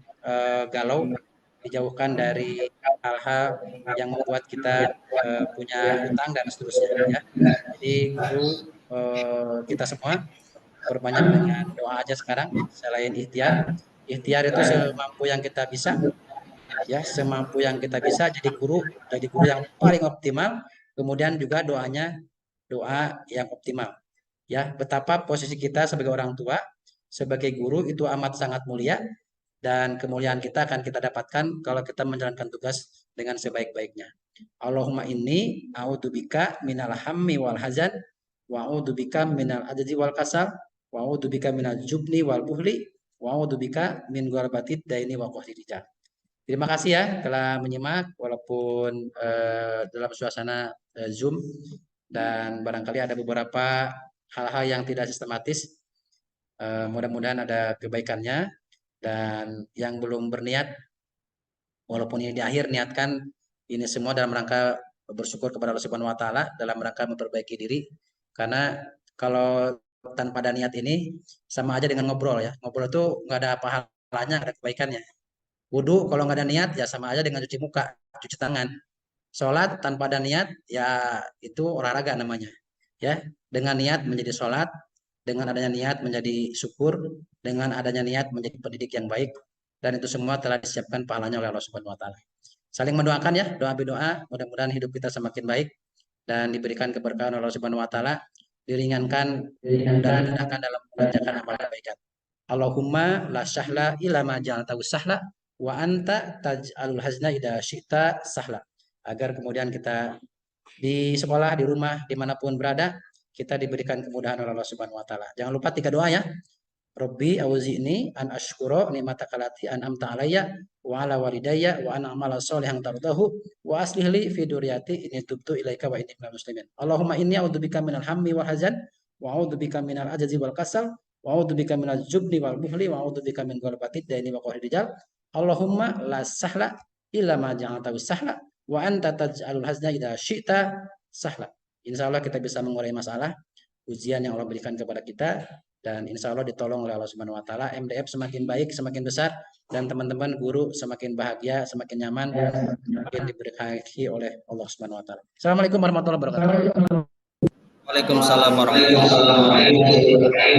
galau, dijauhkan dari hal-hal yang membuat kita punya hutang dan seterusnya ya. Jadi guru kita semua berbanyak dengan doa aja sekarang. Selain ikhtiar itu semampu yang kita bisa ya, semampu yang kita bisa jadi guru yang paling optimal. Kemudian juga doanya doa yang optimal ya. Betapa posisi kita sebagai orang tua, sebagai guru itu amat sangat mulia, dan kemuliaan kita akan kita dapatkan kalau kita menjalankan tugas dengan sebaik-baiknya. Allahumma inni a'udzubika minal hammi wal hazan wa a'udzubika minal ajzi wal kasal wa a'udzubika minal jubni wal buhli wa a'udzubika min ghalabatid daini wa qahri rijal. Terima kasih ya telah menyimak walaupun dalam suasana Zoom, dan barangkali ada beberapa hal-hal yang tidak sistematis. Mudah-mudahan ada kebaikannya, dan yang belum berniat walaupun ini di akhir, niatkan ini semua dalam rangka bersyukur kepada Allah Subhanahu wa taala, dalam rangka memperbaiki diri. Karena kalau tanpa ada niat ini sama aja dengan ngobrol ya. Ngobrol itu nggak ada pahalanya, nggak ada kebaikannya. Wudhu kalau nggak ada niat ya sama aja dengan cuci muka, cuci tangan. Sholat tanpa ada niat ya itu olahraga namanya. Ya, dengan niat menjadi sholat, dengan adanya niat menjadi syukur, dengan adanya niat menjadi pendidik yang baik, dan itu semua telah disiapkan pahalanya oleh Allah Subhanahu Wa Taala. Saling mendoakan ya, doa berdoa, mudah-mudahan hidup kita semakin baik dan diberikan keberkahan oleh Allah Subhanahu Wa Taala, diringankan dan dimudahkan dalam mengerjakan amal kebaikan. Allahumma la sahla illa ma ja'altahu sahla wa anta taj'alul hazna idza syi'ta sahla. Agar kemudian kita di sekolah, di rumah, dimanapun berada, kita diberikan kemudahan oleh Allah Subhanahu Wa Taala. Jangan lupa 3 doa ya. Rabbi auzi'ni an ashkura ni'mataka allati an'amta alayya wa ala walidayya wa an a'mala sholihan tardahu wa aslih li fi dzurriyyati inni tubtu ilaika wa inni minal muslimin. Allahumma inni a'udzubika minal hammi wal hazan wa a'udzubika minal ajzi wal kasal wa a'udzubika minal jubni wal buhli wa a'udzubika min ghalabati daini wa qahri rijal. Allahumma la sahla illa ma ja'altahu sahla wa anta taj'alul hazna idza syi'ta sahla. Insyaallah kita bisa mengurai masalah ujian yang Allah berikan kepada kita, dan insya Allah ditolong oleh Allah Subhanahu Wa Taala. MDF semakin baik, semakin besar, dan teman-teman guru semakin bahagia, semakin nyaman, semakin diberkahi oleh Allah Subhanahu Wa Taala. Assalamualaikum warahmatullahi wabarakatuh. Waalaikumsalam warahmatullahi wabarakatuh.